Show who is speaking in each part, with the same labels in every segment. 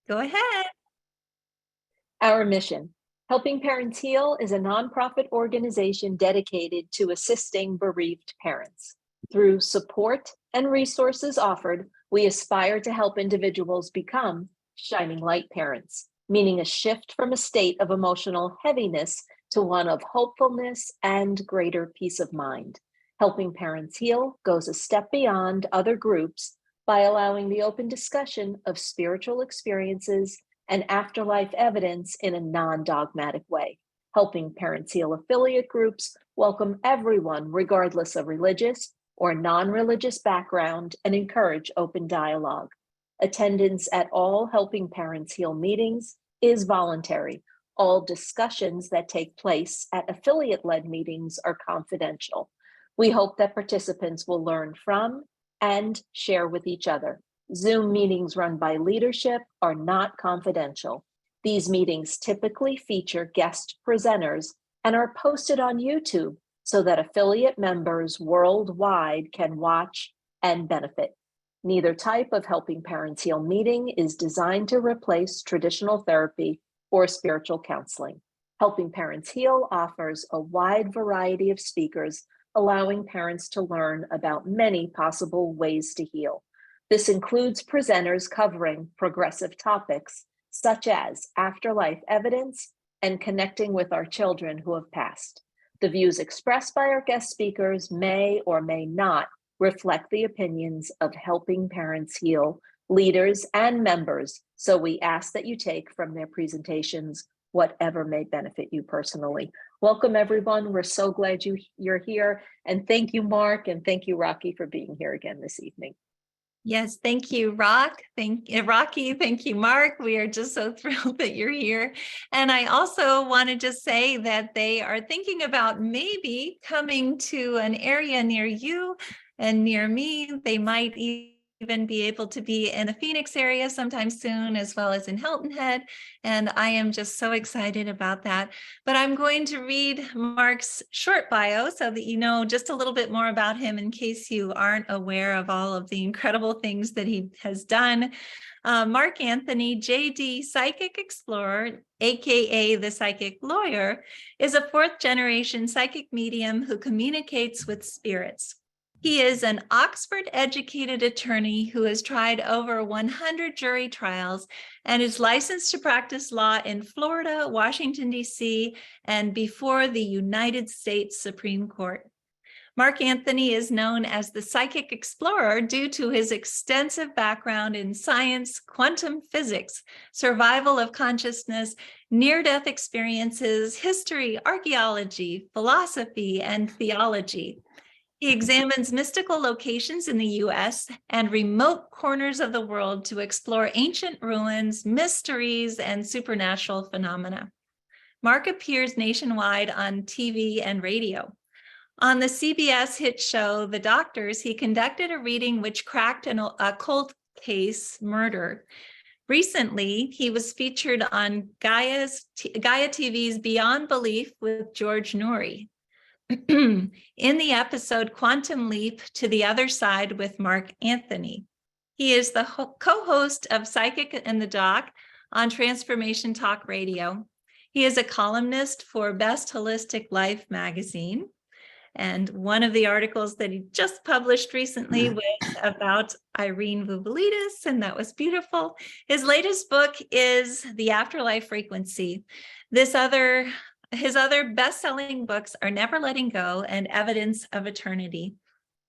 Speaker 1: Go ahead.
Speaker 2: Our mission, Helping Parents Heal, is a nonprofit organization dedicated to assisting bereaved parents. Through support and resources offered, we aspire to help individuals become shining light parents, meaning a shift from a state of emotional heaviness to one of hopefulness and greater peace of mind. Helping Parents Heal goes a step beyond other groups by allowing the open discussion of spiritual experiences and afterlife evidence in a non-dogmatic way. Helping Parents Heal affiliate groups welcome everyone, regardless of religious or non-religious background, and encourage open dialogue. Attendance at all Helping Parents Heal meetings is voluntary. All discussions that take place at affiliate-led meetings are confidential. We hope that participants will learn from and share with each other. Zoom meetings run by leadership are not confidential. These meetings typically feature guest presenters and are posted on YouTube so that affiliate members worldwide can watch and benefit. Neither type of Helping Parents Heal meeting is designed to replace traditional therapy or spiritual counseling. Helping Parents Heal offers a wide variety of speakers, allowing parents to learn about many possible ways to heal. This includes presenters covering progressive topics such as afterlife evidence and connecting with our children who have passed. The views expressed by our guest speakers may or may not reflect the opinions of Helping Parents Heal leaders and members, so we ask that you take from their presentations whatever may benefit you personally. Welcome, everyone. We're so glad you're here. And thank you, Mark, and thank you, Rocky, for being here again this evening.
Speaker 1: Yes, thank you, Rocky. Thank you, Mark. We are just so thrilled that you're here. And I also want to just say that they are thinking about maybe coming to an area near you and near me. They might even be able to be in the Phoenix area sometime soon, as well as in Hilton Head. And I am just so excited about that. But I'm going to read Mark's short bio so that you know just a little bit more about him in case you aren't aware of all of the incredible things that he has done. Mark Anthony, JD Psychic Explorer, aka the Psychic Lawyer, is a fourth-generation psychic medium who communicates with spirits. He is an Oxford-educated attorney who has tried over 100 jury trials and is licensed to practice law in Florida, Washington, D.C., and before the United States Supreme Court. Mark Anthony is known as the Psychic Explorer due to his extensive background in science, quantum physics, survival of consciousness, near-death experiences, history, archaeology, philosophy, and theology. He examines mystical locations in the U.S. and remote corners of the world to explore ancient ruins, mysteries, and supernatural phenomena. Mark appears nationwide on TV and radio. On the CBS hit show, The Doctors, he conducted a reading which cracked a cold case murder. Recently, he was featured on Gaia TV's Beyond Belief with George Noory. In the episode Quantum Leap to the Other Side with Mark Anthony. He is the co-host of Psychic and the Doc on Transformation Talk Radio. He is a columnist for Best Holistic Life magazine. And one of the articles that he just published recently was about Irene Vuvalidis, and that was beautiful. His latest book is The Afterlife Frequency. His other best-selling books are Never Letting Go and Evidence of Eternity.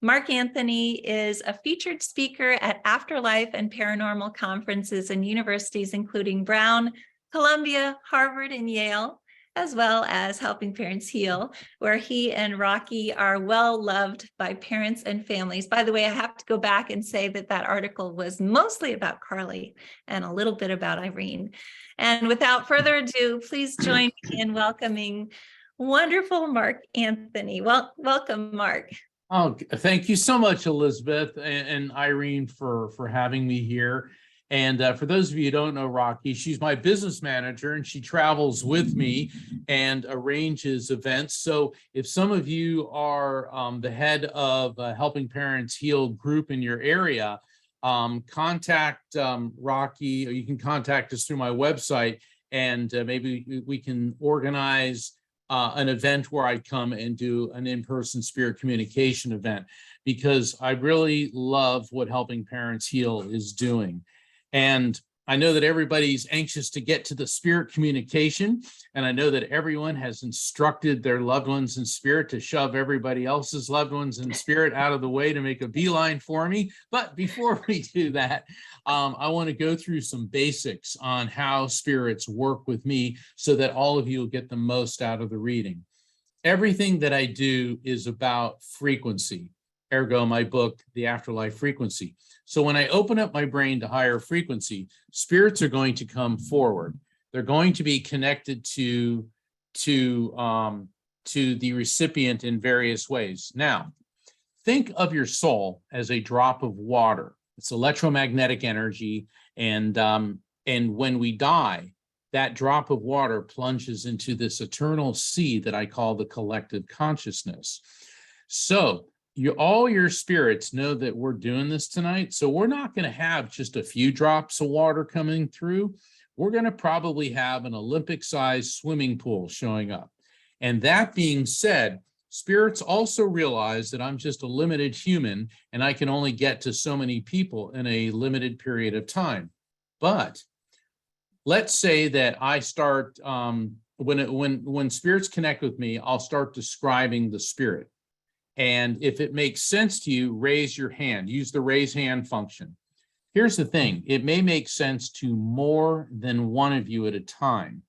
Speaker 1: Mark Anthony is a featured speaker at Afterlife and Paranormal conferences and universities, including Brown, Columbia, Harvard, and Yale, as well as Helping Parents Heal, where he and Rocky are well loved by parents and families. By the way, I have to go back and say that article was mostly about Carly and a little bit about Irene. And without further ado, please join me in welcoming wonderful Mark Anthony. Well, welcome, Mark.
Speaker 3: Oh, thank you so much, Elizabeth and Irene, for having me here. And for those of you who don't know Rocky, she's my business manager, and she travels with me and arranges events. So if some of you are the head of a Helping Parents Heal group in your area, contact Rocky, or you can contact us through my website, and maybe we can organize an event where I come and do an in-person spirit communication event, because I really love what Helping Parents Heal is doing. And I know that everybody's anxious to get to the spirit communication, and I know that everyone has instructed their loved ones in spirit to shove everybody else's loved ones in spirit out of the way to make a beeline for me. But before we do that, I want to go through some basics on how spirits work with me so that all of you will get the most out of the reading. Everything that I do is about frequency, ergo my book, The Afterlife Frequency. So when I open up my brain to higher frequency, spirits are going to come forward. They're going to be connected to the recipient in various ways. Now, think of your soul as a drop of water. It's electromagnetic energy, and when we die, that drop of water plunges into this eternal sea that I call the collective consciousness. So all your spirits know that we're doing this tonight. So we're not going to have just a few drops of water coming through. We're going to probably have an Olympic-sized swimming pool showing up. And that being said, spirits also realize that I'm just a limited human and I can only get to so many people in a limited period of time. But let's say that I start, when spirits connect with me, I'll start describing the spirit. And if it makes sense to you, raise your hand, use the raise hand function. Here's the thing, it may make sense to more than one of you at a time.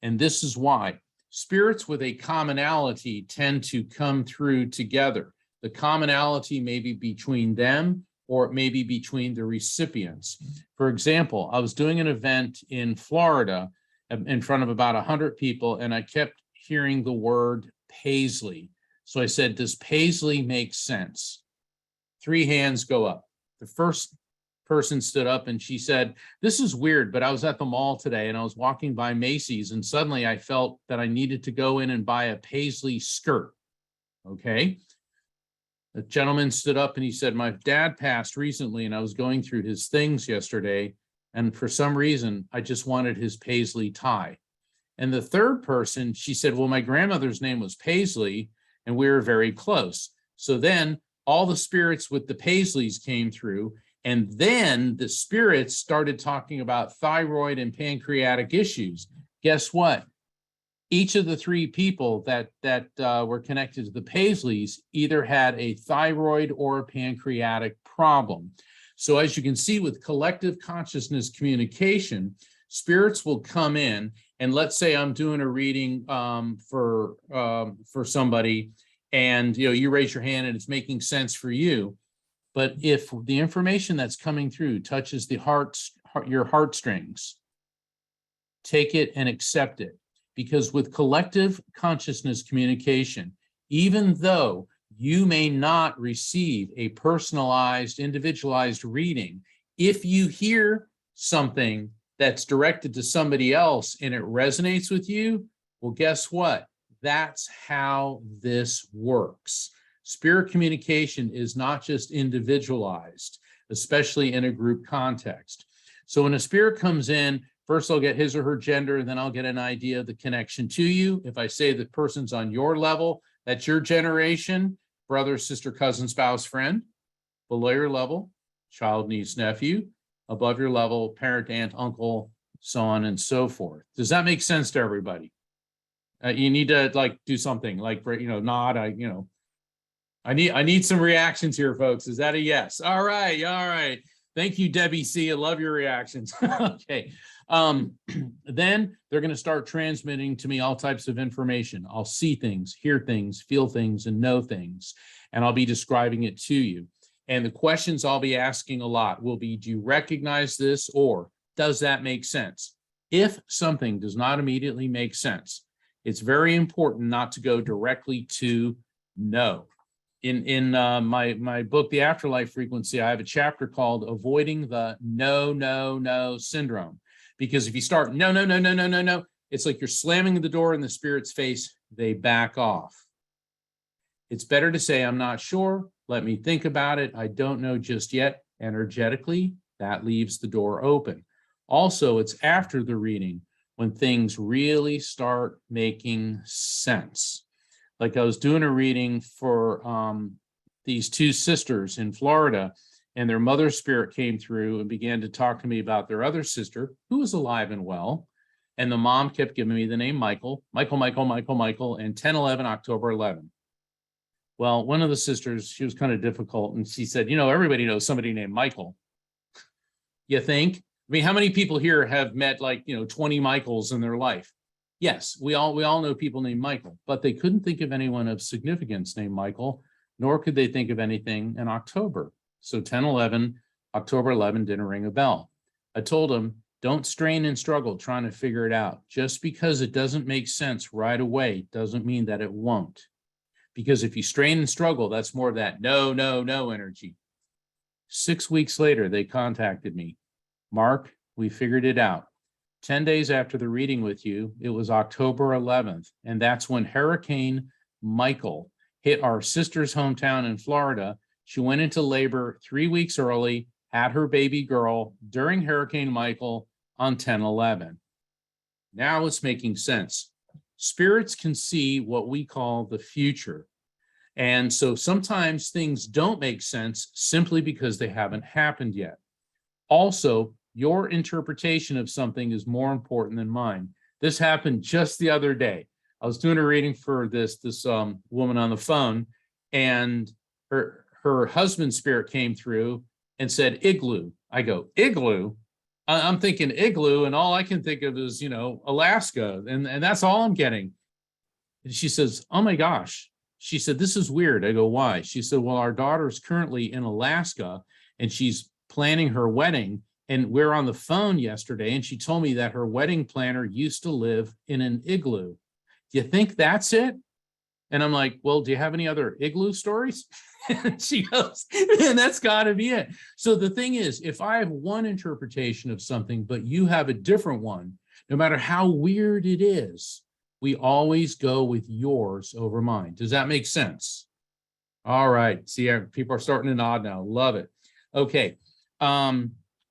Speaker 3: And this is why. Spirits with a commonality tend to come through together. The commonality may be between them, or it may be between the recipients. For example, I was doing an event in Florida in front of about 100 people, and I kept hearing the word Paisley. So I said, does Paisley make sense? 3 hands go up. The first person stood up and she said, this is weird, but I was at the mall today and I was walking by Macy's and suddenly I felt that I needed to go in and buy a Paisley skirt. Okay. The gentleman stood up and he said, my dad passed recently and I was going through his things yesterday, and for some reason, I just wanted his Paisley tie. And the third person, she said, well, my grandmother's name was Paisley and we were very close. So then all the spirits with the Paisleys came through, and then the spirits started talking about thyroid and pancreatic issues. Guess what? Each of the 3 people that were connected to the Paisleys either had a thyroid or a pancreatic problem. So as you can see with collective consciousness communication, spirits will come in, and let's say I'm doing a reading for somebody, and you raise your hand and it's making sense for you. But if the information that's coming through touches the your heartstrings, take it and accept it. Because with collective consciousness communication, even though you may not receive a personalized, individualized reading, if you hear something that's directed to somebody else and it resonates with you, well, guess what? That's how this works. Spirit communication is not just individualized, especially in a group context. So when a spirit comes in, first I'll get his or her gender, and then I'll get an idea of the connection to you. If I say the person's on your level, that's your generation, brother, sister, cousin, spouse, friend. Below your level, child, niece, nephew. Above your level, parent, aunt, uncle, so on and so forth. Does that make sense to everybody? You need to do something like, nod. I need some reactions here, folks. Is that a yes? All right. Thank you, Debbie C. I love your reactions. Okay. Then they're going to start transmitting to me all types of information. I'll see things, hear things, feel things, and know things, and I'll be describing it to you. And the questions I'll be asking a lot will be, do you recognize this, or does that make sense? If something does not immediately make sense, it's very important not to go directly to no. In my book, The Afterlife Frequency, I have a chapter called Avoiding the No Syndrome. Because if you start no, it's like you're slamming the door in the spirit's face, they back off. It's better to say, I'm not sure, let me think about it, I don't know just yet, Energetically, that leaves the door open. Also, it's after the reading when things really start making sense. Like I was doing a reading for these two sisters in Florida, and their mother spirit came through and began to talk to me about their other sister who was alive and well. And the mom kept giving me the name Michael, and 10/11, October 11. Well, one of the sisters, she was kind of difficult, and she said, everybody knows somebody named Michael. You think? I mean, how many people here have met 20 Michaels in their life? Yes, we all know people named Michael, but they couldn't think of anyone of significance named Michael, nor could they think of anything in October. So 10/11, October 11 didn't ring a bell. I told them, don't strain and struggle trying to figure it out. Just because it doesn't make sense right away doesn't mean that it won't. Because if you strain and struggle, that's more of that no, no, no energy. 6 weeks later, they contacted me. Mark, we figured it out. 10 days after the reading with you, it was October 11th, and that's when Hurricane Michael hit our sister's hometown in Florida. She went into labor 3 weeks early, had her baby girl during Hurricane Michael on 10/11. Now it's making sense. Spirits can see what we call the future. And so sometimes things don't make sense simply because they haven't happened yet. Also, your interpretation of something is more important than mine. This happened just the other day. I was doing a reading for this woman on the phone, and her husband's spirit came through and said igloo. I go, igloo? I'm thinking igloo, and all I can think of is, Alaska, and that's all I'm getting. And she says, oh my gosh. She said, this is weird. I go, why? She said, well, our daughter's currently in Alaska, and she's planning her wedding, and we're on the phone yesterday, and she told me that her wedding planner used to live in an igloo. Do you think that's it? And I'm like, well, do you have any other igloo stories? And she goes, and that's got to be it. So the thing is, if I have one interpretation of something, but you have a different one, no matter how weird it is, we always go with yours over mine. Does that make sense? All right. See, people are starting to nod now. Love it. Okay.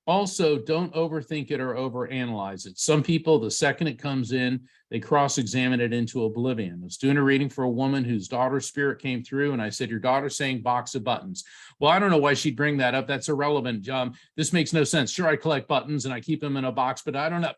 Speaker 3: Also, don't overthink it or overanalyze it. Some people, the second it comes in, they cross-examine it into oblivion. I was doing a reading for a woman whose daughter's spirit came through, and I said, your daughter's saying box of buttons. Well, I don't know why she'd bring that up. That's irrelevant. This makes no sense. Sure, I collect buttons and I keep them in a box, but I don't know.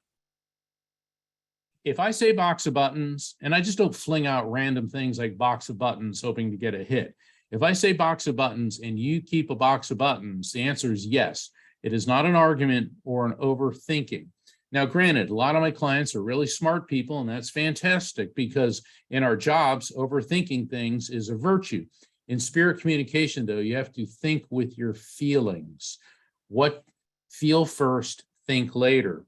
Speaker 3: If I say box of buttons, and I just don't fling out random things like box of buttons hoping to get a hit. If I say box of buttons and you keep a box of buttons, the answer is yes. It is not an argument or an overthinking. Now, granted, a lot of my clients are really smart people, and that's fantastic because in our jobs, overthinking things is a virtue. In spirit communication, though, you have to think with your feelings. What feel first, think later.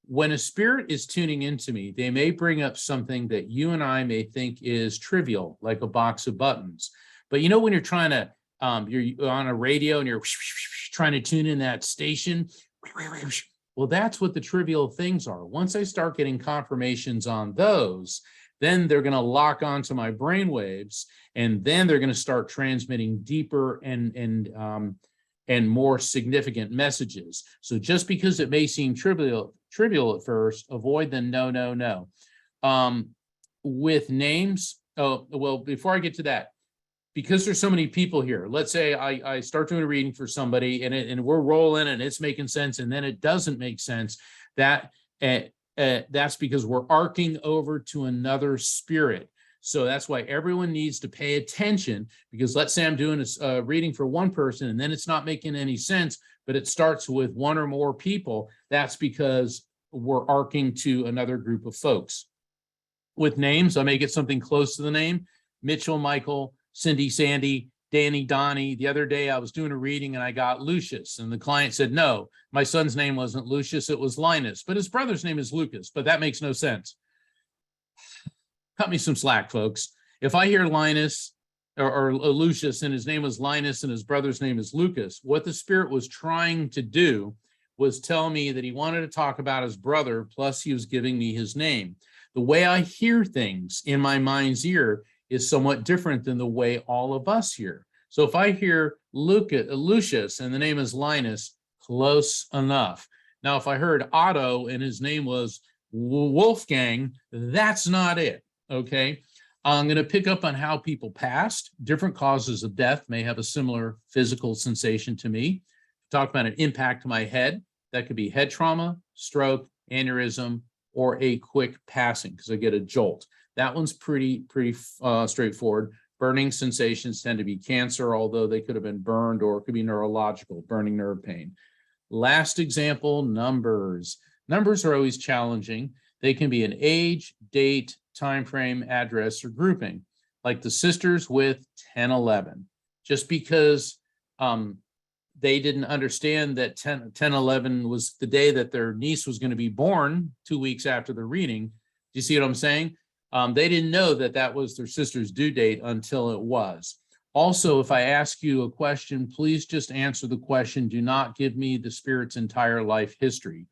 Speaker 3: When a spirit is tuning into me, they may bring up something that you and I may think is trivial, like a box of buttons. But when you're trying to, you're on a radio and you're trying to tune in that station, well, that's what the trivial things are. Once I start getting confirmations on those, then they're going to lock onto my brain waves, and then they're going to start transmitting deeper and more significant messages. So just because it may seem trivial at first, avoid the no, no, no. With names, well, before I get to that, because there's so many people here, let's say I start doing a reading for somebody and we're rolling and it's making sense, and then it doesn't make sense. That's because we're arcing over to another spirit. So that's why everyone needs to pay attention, because let's say I'm doing a reading for one person and then it's not making any sense, but it starts with one or more people. That's because we're arcing to another group of folks. With names, I may get something close to the name: Mitchell, Michael, Cindy, Sandy, Danny, Donnie. The other day I was doing a reading and I got Lucius, and the client said, no, my son's name wasn't Lucius, it was Linus, but his brother's name is Lucas, but that makes no sense. Cut me some slack, folks. If I hear Linus or Lucius and his name was Linus and his brother's name is Lucas, what the spirit was trying to do was tell me that he wanted to talk about his brother, plus he was giving me his name. The way I hear things in my mind's ear is somewhat different than the way all of us hear. So if I hear Lucius, and the name is Linus. Close enough. Now, if I heard Otto and his name was Wolfgang, that's not it, okay? I'm going to pick up on how people passed. Different causes of death may have a similar physical sensation to me. Talk about an impact to my head. That could be head trauma, stroke, aneurysm, or a quick passing because I get a jolt. That one's pretty straightforward. Burning sensations tend to be cancer, although they could have been burned, or it could be neurological, burning nerve pain. Last example, numbers. Numbers are always challenging. They can be an age, date, time frame, address, or grouping, like the sisters with 1011. Just because they didn't understand that 1011 was the day that their niece was going to be born 2 weeks after the reading. Do you see what I'm saying? They didn't know that that was their sister's due date until it was. Also, if I ask you a question, please just answer the question. Do not give me the spirit's entire life history.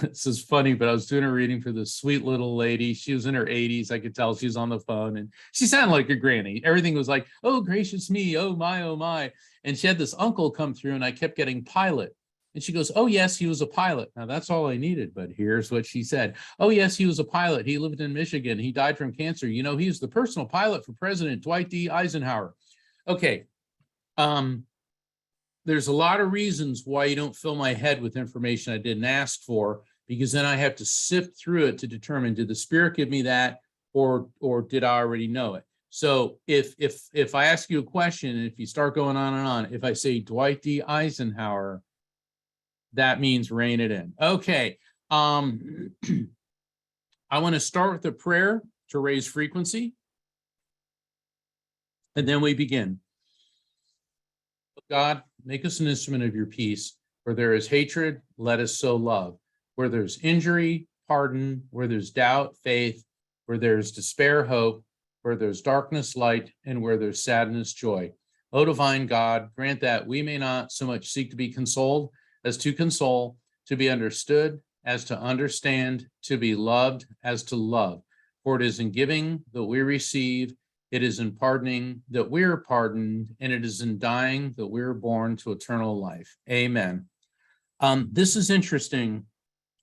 Speaker 3: This is funny, but I was doing a reading for this sweet little lady. She was in her 80s. I could tell she was on the phone, and she sounded like a granny. Everything was like, oh, gracious me, oh my, oh my. And she had this uncle come through, and I kept getting pilot. And she goes, oh, yes, he was a pilot. Now, that's all I needed, but here's what she said. Oh, yes, he was a pilot. He lived in Michigan. He died from cancer. You know, he was the personal pilot for President Dwight D. Eisenhower. Okay. There's a lot of reasons why you don't fill my head with information I didn't ask for, because then I have to sift through it to determine, did the spirit give me that, or did I already know it? So if I ask you a question, and if you start going on and on, if I say Dwight D. Eisenhower, that means rein it in. Okay. I want to start with a prayer to raise frequency, and then we begin. God, make us an instrument of your peace. Where there is hatred, let us sow love. Where there's injury, pardon. Where there's doubt, faith. Where there's despair, hope. Where there's darkness, light. And where there's sadness, joy. O divine God, grant that we may not so much seek to be consoled as to console, to be understood as to understand, to be loved as to love. For it is in giving that we receive, it is in pardoning that we are pardoned, and it is in dying that we are born to eternal life. Amen. This is interesting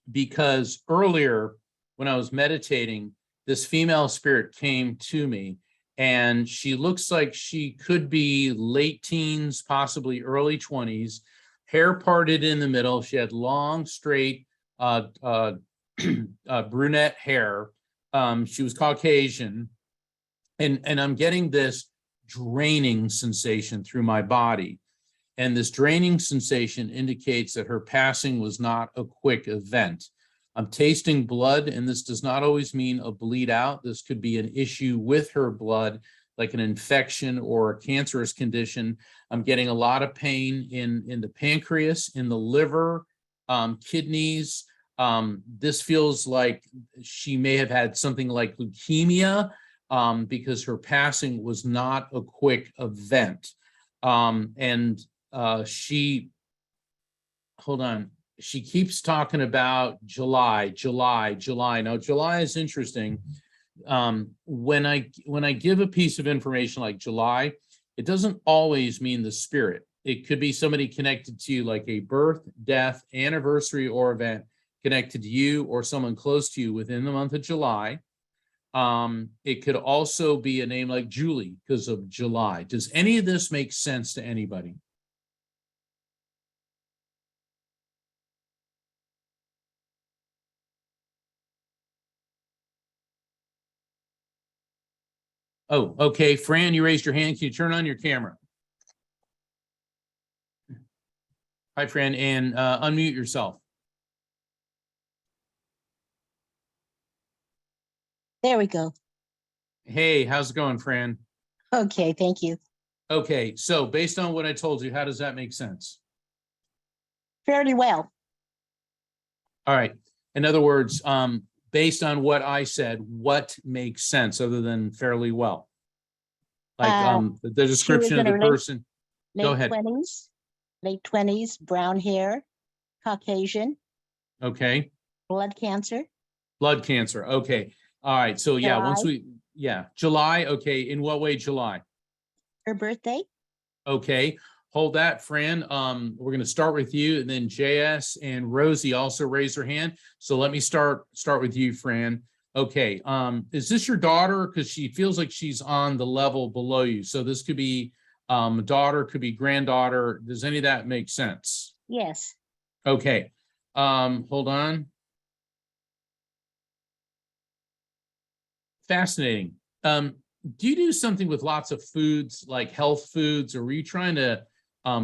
Speaker 3: because earlier when I was meditating, this female spirit came to me, and she looks like she could be late teens, possibly early 20s, hair parted in the middle. She had long, straight, brunette hair. She was Caucasian. And I'm getting this draining sensation through my body. And this draining sensation indicates that her passing was not a quick event. I'm tasting blood, and this does not always mean a bleed out. This could be an issue with her blood, like an infection or a cancerous condition. I'm getting a lot of pain in the pancreas, in the liver, kidneys. This feels like she may have had something like leukemia, because her passing was not a quick event. She keeps talking about July. Now, July is interesting. When I give a piece of information like July, it doesn't always mean the spirit. It could be somebody connected to you, like a birth, death, anniversary, or event connected to you or someone close to you within the month of July. It could also be a name like Julie because of July. Does any of this make sense to anybody? Oh, okay. Fran, you raised your hand. Can you turn on your camera? Hi, Fran, and unmute yourself.
Speaker 4: There we go.
Speaker 3: Hey, how's it going, Fran?
Speaker 4: Okay, thank you.
Speaker 3: Okay, so based on what I told you, how does that make sense?
Speaker 4: Fairly well.
Speaker 3: All right. In other words, based on what I said, what makes sense other than fairly well? Like the description of the person. Go ahead.
Speaker 4: Late 20s, brown hair, Caucasian.
Speaker 3: Okay.
Speaker 4: Blood cancer.
Speaker 3: Blood cancer. Okay. All right. So yeah,
Speaker 4: July.
Speaker 3: July. Okay. In what way July?
Speaker 4: Her birthday.
Speaker 3: Okay, hold that, Fran. We're going to start with you, and then JS and Rosie also raise their hand. So let me start with you, Fran. Okay, is this your daughter? Because she feels like she's on the level below you. So this could be daughter, could be granddaughter. Does any of that make sense?
Speaker 4: Yes.
Speaker 3: Okay, hold on. Fascinating. Do you do something with lots of foods, like health foods, or were you trying to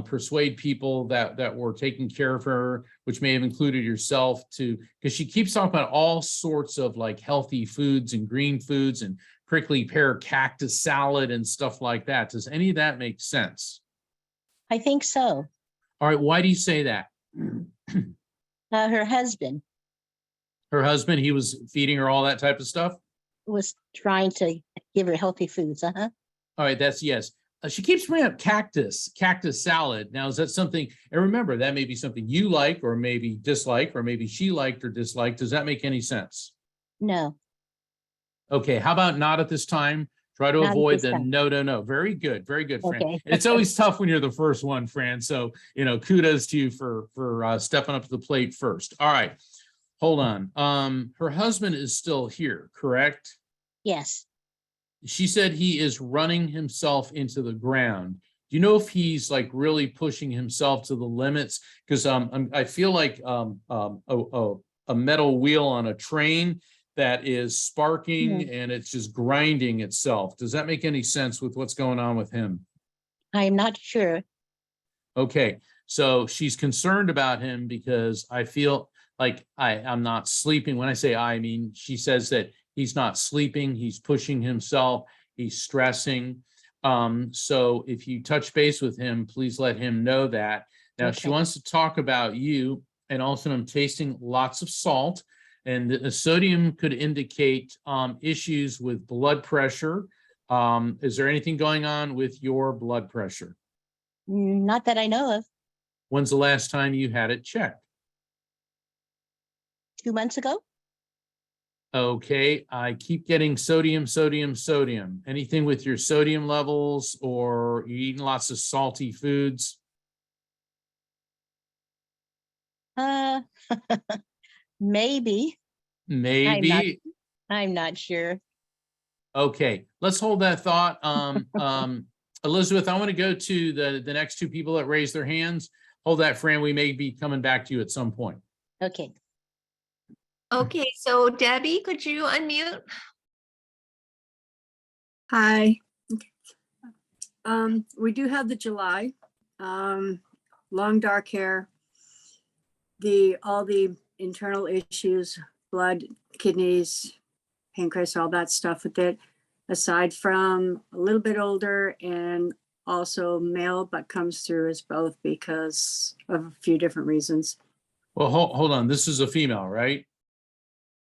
Speaker 3: persuade people that were taking care of her, which may have included yourself, to, because she keeps talking about all sorts of like healthy foods and green foods and prickly pear cactus salad and stuff like that. Does any of that make sense?
Speaker 4: I think so.
Speaker 3: All right, why do you say that?
Speaker 4: Her husband
Speaker 3: Her husband, he was feeding her all that type of stuff?
Speaker 4: was trying to give her healthy foods. Uh-huh.
Speaker 3: All right, that's yes. She keeps bringing up cactus salad. Now, is that something, and remember, that may be something you like or maybe dislike, or maybe she liked or disliked. Does that make any sense?
Speaker 4: No.
Speaker 3: Okay, how about not at this time? Try to
Speaker 4: Not at
Speaker 3: avoid
Speaker 4: this
Speaker 3: the
Speaker 4: time.
Speaker 3: no. Very good, Fran.
Speaker 4: Okay.
Speaker 3: It's always tough when you're the first one, Fran. So, kudos to you for stepping up to the plate first. All right, hold on. Her husband is still here, correct?
Speaker 4: Yes.
Speaker 3: She said he is running himself into the ground. Do you know if he's like really pushing himself to the limits? Because I feel like a metal wheel on a train that is sparking and it's just grinding itself. Does that make any sense with what's going on with him?
Speaker 4: I'm not sure.
Speaker 3: Okay, so she's concerned about him because I feel like I'm not sleeping. When I say I mean, she says that he's not sleeping, he's pushing himself, he's stressing. So if you touch base with him, please let him know that. Now, she wants to talk about you, and also I'm tasting lots of salt, and the sodium could indicate issues with blood pressure. Is there anything going on with your blood pressure?
Speaker 4: Not that I know of.
Speaker 3: When's the last time you had it checked?
Speaker 4: 2 months ago?
Speaker 3: Okay, I keep getting sodium. Anything with your sodium levels, or you eating lots of salty foods?
Speaker 4: Maybe.
Speaker 3: Maybe.
Speaker 4: I'm not sure.
Speaker 3: Okay, let's hold that thought. Elizabeth, I want to go to the next two people that raised their hands. Hold that, Fran. We may be coming back to you at some point.
Speaker 4: Okay.
Speaker 1: Okay, so Debbie, could you unmute?
Speaker 5: Hi. We do have the July, long dark hair, all the internal issues, blood, kidneys, pancreas, all that stuff with it. Aside from a little bit older and also male, but comes through as both because of a few different reasons.
Speaker 3: Well, hold on. This is a female, right?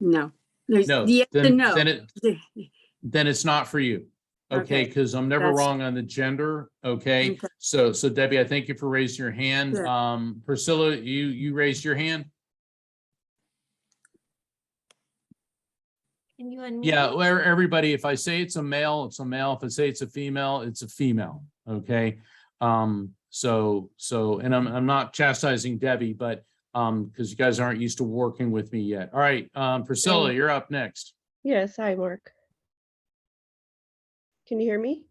Speaker 5: No. There's
Speaker 3: No.
Speaker 5: yes and no.
Speaker 3: Then it's not for you. Okay, because I'm never wrong on the gender. Okay. So Debbie, I thank you for raising your hand.
Speaker 5: Sure.
Speaker 3: Priscilla, you raised your hand.
Speaker 1: Can you unmute?
Speaker 3: Yeah, well, everybody, if I say it's a male, it's a male. If I say it's a female, it's a female. Okay. So and I'm not chastising Debbie, but because you guys aren't used to working with me yet. All right, Priscilla, you're up next.
Speaker 6: Yes, hi, Mark. Can you hear me?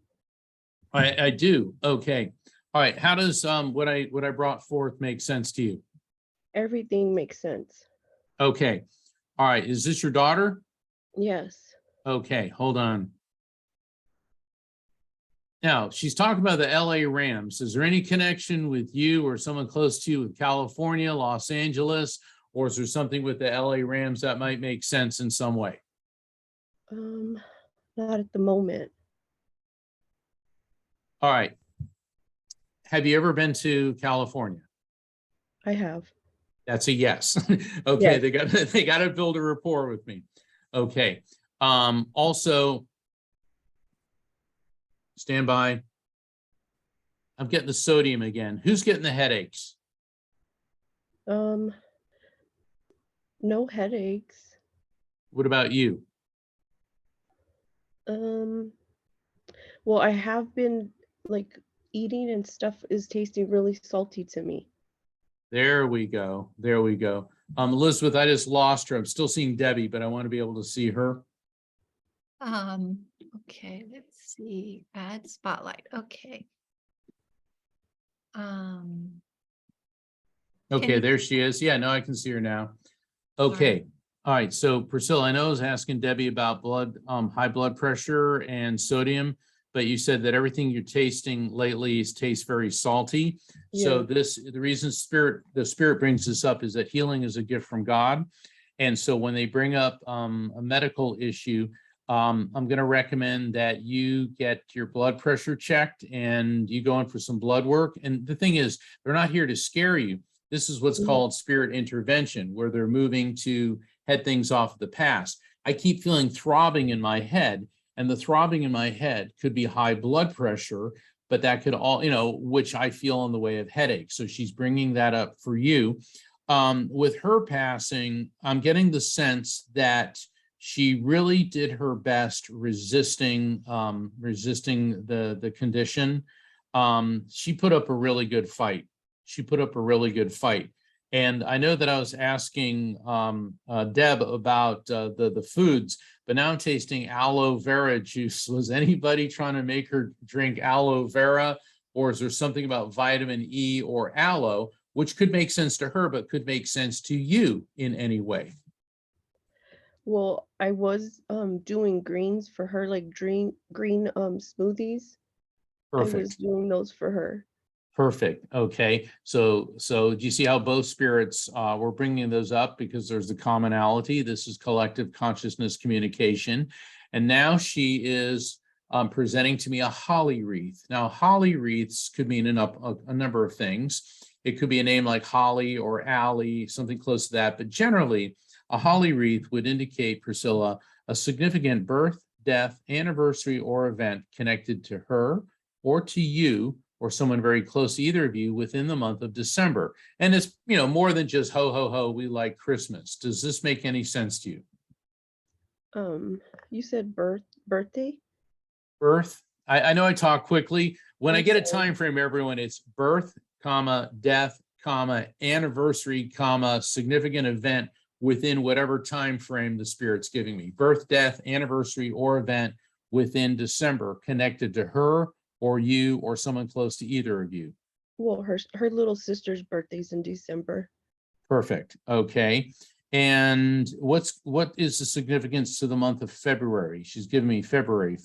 Speaker 3: I do. Okay. All right. How does what I brought forth make sense to you?
Speaker 6: Everything makes sense.
Speaker 3: Okay. All right. Is this your daughter?
Speaker 6: Yes.
Speaker 3: Okay, hold on. Now, she's talking about the LA Rams. Is there any connection with you or someone close to you with California, Los Angeles, or is there something with the LA Rams that might make sense in some way?
Speaker 6: Not at the moment.
Speaker 3: All right. Have you ever been to California?
Speaker 6: I have.
Speaker 3: That's a yes. Okay,
Speaker 6: Yes.
Speaker 3: they got to build a rapport with me. Okay. Also, stand by. I'm getting the sodium again. Who's getting the headaches?
Speaker 6: No headaches.
Speaker 3: What about you?
Speaker 6: Well, I have been like eating and stuff is tasting really salty to me.
Speaker 3: There we go. There we go. Elizabeth, I just lost her. I'm still seeing Debbie, but I want to be able to see her.
Speaker 1: Okay, let's see. Add spotlight. Okay. Can
Speaker 3: Okay,
Speaker 1: you-
Speaker 3: there she is. Yeah, no, I can see her now.
Speaker 1: right.
Speaker 3: Okay. All right. So Priscilla, I know I was asking Debbie about high blood pressure and sodium, but you said that everything you're tasting lately tastes very salty. So
Speaker 6: Yeah.
Speaker 3: the reason the spirit brings this up is that healing is a gift from God. And so when they bring up a medical issue, I'm going to recommend that you get your blood pressure checked and you go in for some blood work. And the thing is, they're not here to scare you. This is what's called spirit intervention, where they're moving to head things off of the past. I keep feeling throbbing in my head, and the throbbing in my head could be high blood pressure, but that could all, which I feel in the way of headache. So she's bringing that up for you. With her passing, I'm getting the sense that she really did her best resisting the condition. She put up a really good fight. And I know that I was asking Deb about the foods, but now I'm tasting aloe vera juice. Was anybody trying to make her drink aloe vera, or is there something about vitamin E or aloe, which could make sense to her, but could make sense to you in any way?
Speaker 6: Well, I was doing greens for her, like green smoothies.
Speaker 3: Perfect.
Speaker 6: I was doing those for her.
Speaker 3: Perfect. Okay. So do you see how both spirits we're bringing those up because there's the commonality? This is collective consciousness communication. And now she is presenting to me a holly wreath. Now, holly wreaths could mean a number of things. It could be a name like Holly or Allie, something close to that. But generally, a holly wreath would indicate, Priscilla, a significant birth, death, anniversary, or event connected to her or to you, or someone very close to either of you within the month of December. And it's, more than just ho, ho, ho, we like Christmas. Does this make any sense to you?
Speaker 6: You said birthday?
Speaker 3: Birth. I know I talk quickly. When I get a
Speaker 6: Okay.
Speaker 3: time frame, everyone, it's birth, comma, death, comma, anniversary, comma, significant event within whatever time frame the spirit's giving me. Birth, death, anniversary, or event within December connected to her or you or someone close to either of you.
Speaker 6: Well, her little sister's birthday's in December.
Speaker 3: Perfect. Okay. And what is the significance to the month of February? She's giving me February.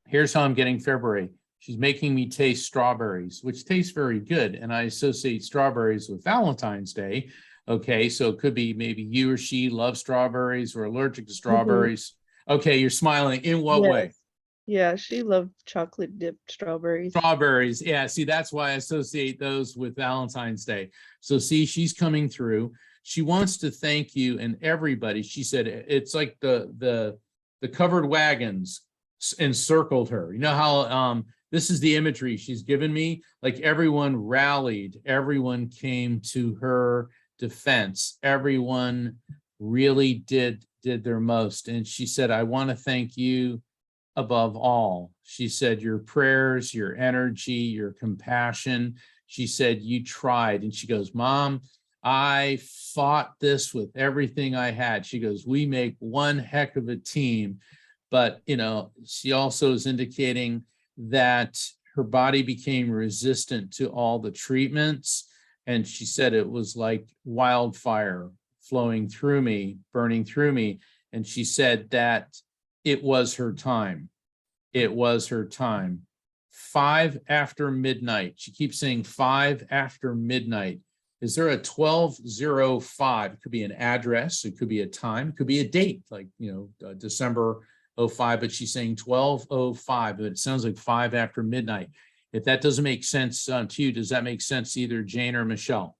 Speaker 3: Here's how I'm getting February. She's making me taste strawberries, which tastes very good. And I associate strawberries with Valentine's Day. Okay, so it could be maybe you or she loves strawberries or allergic to strawberries. Okay, you're smiling. In what way?
Speaker 6: Yeah, she loved chocolate dipped strawberries.
Speaker 3: Strawberries. Yeah, see, that's why I associate those with Valentine's Day. So see, she's coming through. She wants to thank you and everybody. She said it's like the covered wagons encircled her. You know how this is the imagery she's given me, like everyone rallied, everyone came to her defense, everyone really did their most. And she said, I want to thank you above all. She said, your prayers, your energy, your compassion. She said, you tried. And she goes, Mom, I fought this with everything I had. She goes, we make one heck of a team. But, she also is indicating that her body became resistant to all the treatments. And she said it was like wildfire flowing through me, burning through me. And she said that it was her time. It was her time. 5 after midnight. She keeps saying 5 after midnight. Is there a 12:05? It could be an address. It could be a time. It could be a date, like, December 05, but she's saying 12:05, but it sounds like 5 after midnight. If that doesn't make sense to you, does that make sense to either Jane or Michelle?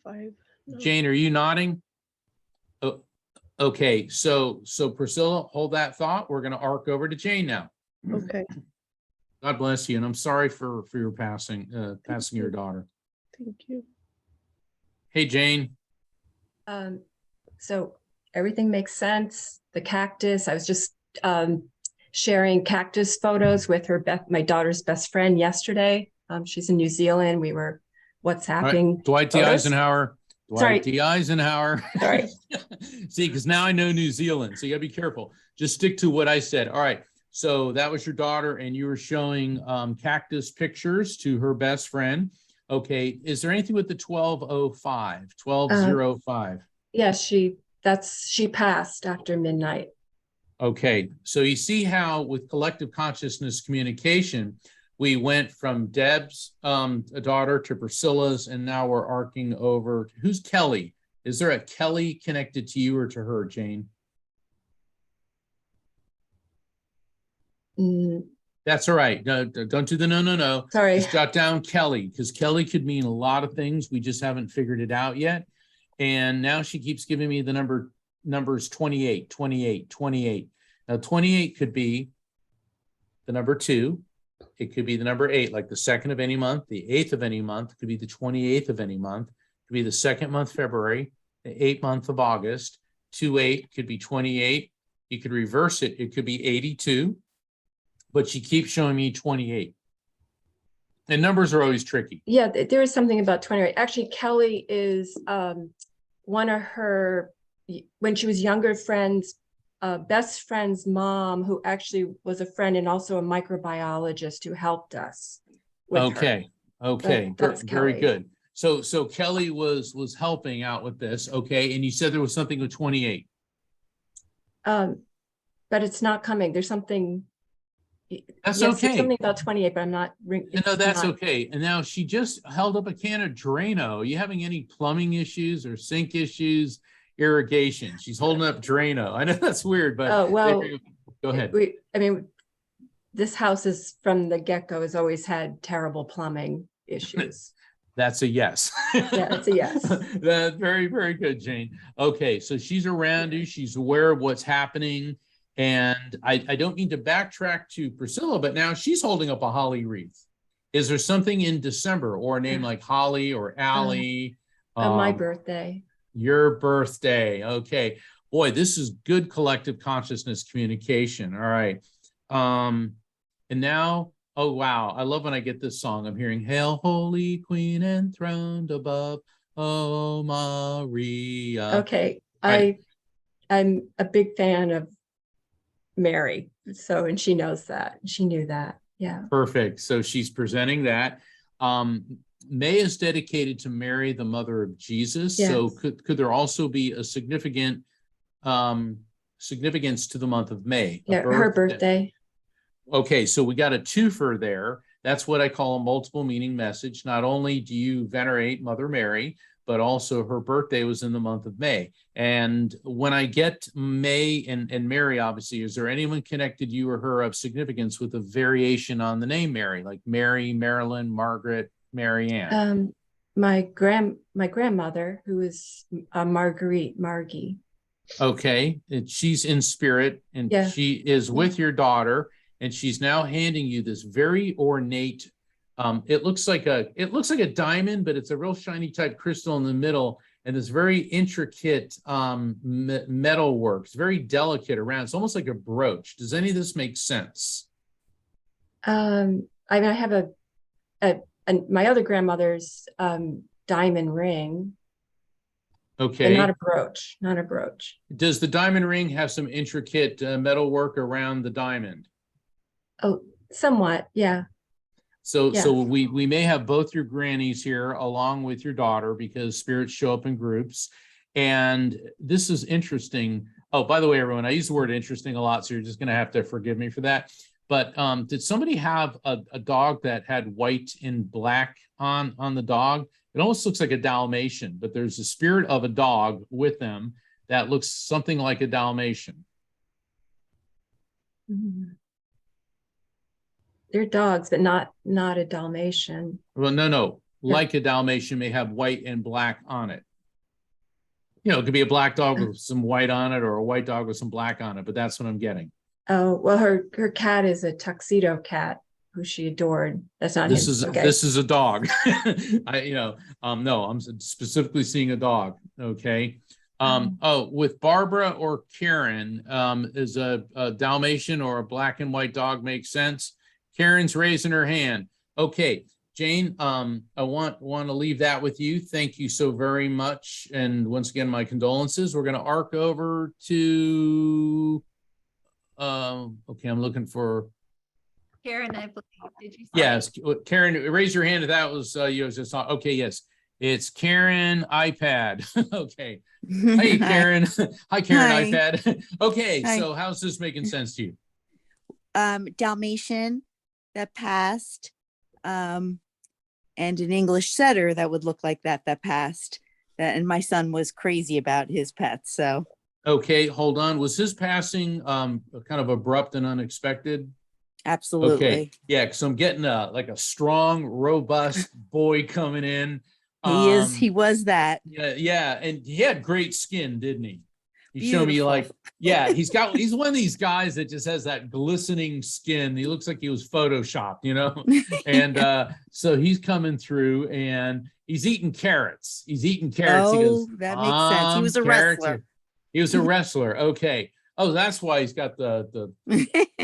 Speaker 6: 5. No.
Speaker 3: Jane, are you nodding? Oh, okay. So Priscilla, hold that thought. We're going to arc over to Jane now.
Speaker 6: Okay.
Speaker 3: God bless you. And I'm sorry for your passing your daughter.
Speaker 6: Thank you.
Speaker 3: Hey, Jane.
Speaker 7: So everything makes sense. The cactus, I was just sharing cactus photos with my daughter's best friend yesterday. She's in New Zealand. We were WhatsApping.
Speaker 3: Dwight D.
Speaker 7: photos.
Speaker 3: Eisenhower.
Speaker 7: Sorry.
Speaker 3: Dwight D. Eisenhower.
Speaker 7: Sorry.
Speaker 3: See, because now I know New Zealand, so you gotta be careful. Just stick to what I said. All right. So that was your daughter, and you were showing cactus pictures to her best friend. Okay. Is there anything with the 1205? 1205.
Speaker 7: Yes, she passed after midnight.
Speaker 3: Okay. So you see how with collective consciousness communication, we went from Deb's daughter to Priscilla's, and now we're arcing over. Who's Kelly? Is there a Kelly connected to you or to her, Jane? That's all right. No, don't do the no.
Speaker 7: Sorry.
Speaker 3: Just jot down Kelly, because Kelly could mean a lot of things. We just haven't figured it out yet. And now she keeps giving me the numbers 28, 28, 28. Now 28 could be the number 2. It could be the number 8, like the 2nd of any month, the 8th of any month, could be the 28th of any month, could be the 2nd month, February, the 8th month of August. 28 could be 28. You could reverse it. It could be 82, but she keeps showing me 28. And numbers are always tricky.
Speaker 7: Yeah, there is something about 28. Actually, Kelly is one of her, when she was younger, best friend's mom, who actually was a friend and also a microbiologist who helped us.
Speaker 3: Okay.
Speaker 7: That's
Speaker 3: Very
Speaker 7: Kelly.
Speaker 3: good. So Kelly was helping out with this. Okay. And you said there was something with 28.
Speaker 7: But it's not coming. There's something.
Speaker 3: That's
Speaker 7: yes,
Speaker 3: okay.
Speaker 7: There's something about 28, but I'm not.
Speaker 3: No, that's okay. And now she just held up a can of Drano. Are you having any plumbing issues or sink issues? Irrigation. She's holding up Drano. I know that's weird, but
Speaker 7: Oh, well,
Speaker 3: go ahead.
Speaker 7: This house is from the get-go has always had terrible plumbing issues.
Speaker 3: That's a yes.
Speaker 7: Yeah, it's a yes.
Speaker 3: That's very, very good, Jane. Okay, so she's around you. She's aware of what's happening. And I don't mean to backtrack to Priscilla, but now she's holding up a holly wreath. Is there something in December or a name like Holly or Allie?
Speaker 7: My birthday.
Speaker 3: Your birthday. Okay. Boy, this is good collective consciousness communication. All right. And now, oh, wow. I love when I get this song. I'm hearing, Hail, Holy Queen enthroned above, oh, Maria.
Speaker 7: Okay.
Speaker 3: Right.
Speaker 7: I'm a big fan of Mary. So, and she knows that. She knew that. Yeah.
Speaker 3: Perfect. So she's presenting that. May is dedicated to Mary, the mother of Jesus.
Speaker 7: Yes.
Speaker 3: So could there also be a significant significance to the month of May?
Speaker 7: Yeah, her birthday.
Speaker 3: Okay, so we got a twofer there. That's what I call a multiple meaning message. Not only do you venerate Mother Mary, but also her birthday was in the month of May. And when I get May and Mary, obviously, is there anyone connected, you or her, of significance with a variation on the name Mary, like Mary, Marilyn, Margaret, Marianne?
Speaker 7: My grandmother, who is Margie.
Speaker 3: Okay, she's in spirit, and
Speaker 7: Yeah.
Speaker 3: she is with your daughter, and she's now handing you this very ornate. It looks like a diamond, but it's a real shiny type crystal in the middle, and this very intricate metal work. It's very delicate around. It's almost like a brooch. Does any of this make sense?
Speaker 7: I have my other grandmother's diamond ring.
Speaker 3: Okay.
Speaker 7: And not a brooch.
Speaker 3: Does the diamond ring have some intricate metal work around the diamond?
Speaker 7: Oh, somewhat, yeah.
Speaker 3: So
Speaker 7: Yeah.
Speaker 3: so we may have both your grannies here along with your daughter, because spirits show up in groups. And this is interesting. Oh, by the way, everyone, I use the word interesting a lot, so you're just going to have to forgive me for that. But did somebody have a dog that had white and black on the dog? It almost looks like a Dalmatian, but there's a spirit of a dog with them that looks something like a Dalmatian.
Speaker 7: Mm-hmm. They're dogs, but not a Dalmatian.
Speaker 3: Well, no.
Speaker 7: Yeah.
Speaker 3: Like a Dalmatian may have white and black on it. You know, it could be a black dog with some white on it, or a white dog with some black on it, but that's what I'm getting.
Speaker 7: Oh, well, her cat is a tuxedo cat who she adored. That's not
Speaker 3: This
Speaker 7: him.
Speaker 3: is
Speaker 7: Okay.
Speaker 3: This is a dog. No, I'm specifically seeing a dog. Okay. Oh, with Barbara or Karen, is a Dalmatian or a black and white dog make sense? Karen's raising her hand. Okay, Jane, I want to leave that with you. Thank you so very much. And once again, my condolences. We're going to arc over to, okay, I'm looking for.
Speaker 1: Karen, I believe, did you say?
Speaker 3: Yes, Karen, raise your hand if that was you. Just okay, yes. It's Karen iPad. Okay. Hey, Karen. Hi, Karen
Speaker 8: Hi.
Speaker 3: iPad. Okay,
Speaker 8: Hi.
Speaker 3: so how's this making sense to you?
Speaker 8: Dalmatian that passed, and an English setter that would look like that passed. And my son was crazy about his pets. So
Speaker 3: Okay, hold on. Was his passing kind of abrupt and unexpected?
Speaker 8: absolutely.
Speaker 3: Okay, yeah, because I'm getting like a strong, robust boy coming in.
Speaker 8: He was that.
Speaker 3: Yeah, and he had great skin, didn't he? He showed me
Speaker 8: Beautiful.
Speaker 3: like, yeah, he's one of these guys that just has that glistening skin. He looks like he was photoshopped, you know? And so he's coming through and he's eating carrots. He's eating carrots. He goes,
Speaker 8: That makes sense. He was a
Speaker 3: carrots."
Speaker 8: wrestler.
Speaker 3: He was a wrestler. Okay. Oh, that's why he's got the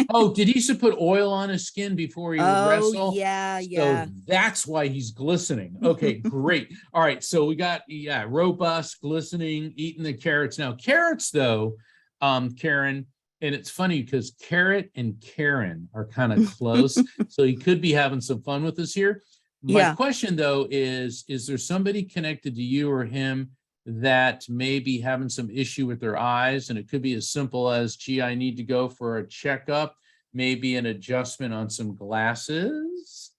Speaker 3: oh, did he used to put oil on his skin before he would wrestle?
Speaker 8: Yeah.
Speaker 3: So that's why he's glistening. Okay, great. All right, so we got robust, glistening, eating the carrots. Now, carrots though, Karen, and it's funny because carrot and Karen are kind of close. So he could be having some fun with us here. My question though is there somebody connected to you or him that may be having some issue with their eyes? And it could be as simple as, gee, I need to go for a checkup, maybe an adjustment on some glasses.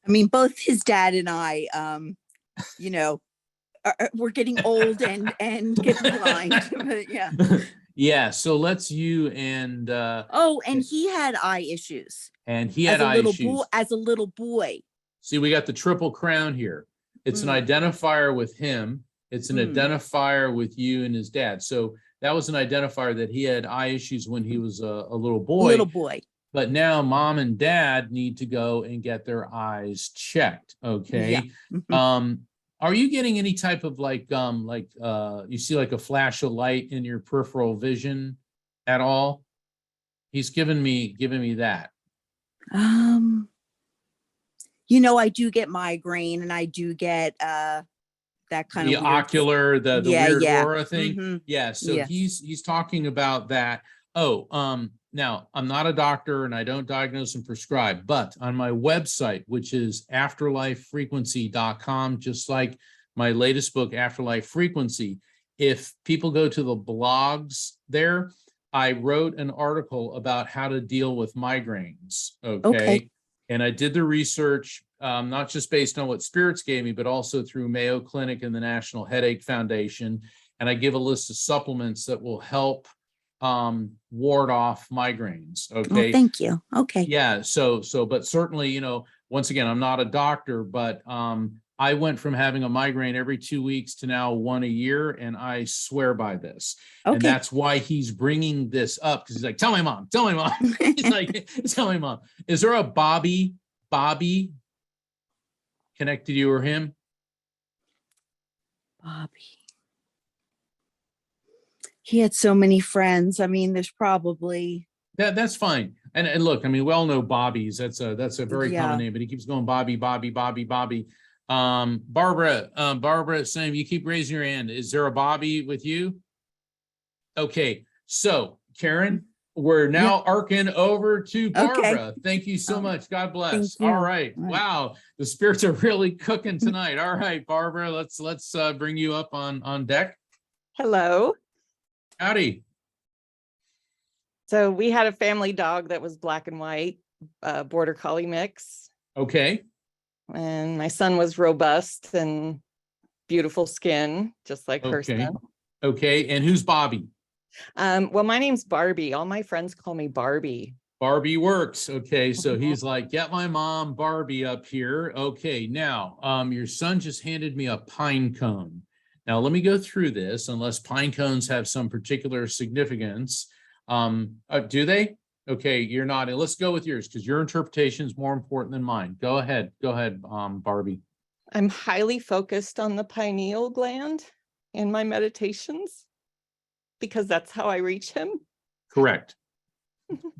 Speaker 8: I mean, both his dad and I, we're getting old and getting blind. But yeah.
Speaker 3: Yeah. So let's you and
Speaker 8: and he had eye issues.
Speaker 3: And he had eye issues
Speaker 8: as a little boy.
Speaker 3: See, we got the triple crown here. It's an identifier with him. It's an identifier with you and his dad. So that was an identifier that he had eye issues when he was a little boy. But now mom and dad need to go and get their eyes checked. Okay.
Speaker 8: Yeah.
Speaker 3: Are you getting any type of you see like a flash of light in your peripheral vision at all? He's given me that.
Speaker 8: I do get migraine and I do get that kind of
Speaker 3: ocular, the weird aura thing.
Speaker 8: Mm-hmm.
Speaker 3: Yeah. So he's talking about that. Now I'm not a doctor and I don't diagnose and prescribe, but on my website, which is afterlifefrequency.com, just like my latest book, Afterlife Frequency, if people go to the blogs there, I wrote an article about how to deal with migraines. Okay. And I did the research, not just based on what spirits gave me, but also through Mayo Clinic and the National Headache Foundation. And I give a list of supplements that will help ward off migraines. Okay.
Speaker 8: Oh, thank you. Okay.
Speaker 3: Yeah. But certainly, once again, I'm not a doctor, but I went from having a migraine every 2 weeks to now one a year. And I swear by this. Okay. And that's why he's bringing this up. Cause he's like, tell my mom. He's like, tell my mom. Is there a Bobby connected to you or him?
Speaker 8: Bobby. He had so many friends. I mean, there's probably
Speaker 3: that's fine. And look, I mean, we all know Bobby's. That's a very common name, but he keeps going Bobby. Barbara, same. You keep raising your hand. Is there a Bobby with you? Okay, so Karen, we're now arcing over to Barbara. Okay. Thank you so much. God bless. All right. Wow, the spirits are really cooking tonight. All right, Barbara, let's bring you up on deck.
Speaker 9: Hello.
Speaker 3: Howdy.
Speaker 9: So we had a family dog that was black and white, border collie mix.
Speaker 3: Okay.
Speaker 9: And my son was robust and beautiful skin, just like her son.
Speaker 3: Okay. And who's Bobby?
Speaker 9: Well, my name's Barbie. All my friends call me Barbie.
Speaker 3: Barbie works. Okay. So he's like, get my mom Barbie up here. Okay. Now, your son just handed me a pine cone. Now, let me go through this, unless pine cones have some particular significance. Do they? Okay, you're nodding. Let's go with yours because your interpretation is more important than mine. Go ahead, Barbie.
Speaker 9: I'm highly focused on the pineal gland. in my meditations because that's how I reach him.
Speaker 3: Correct.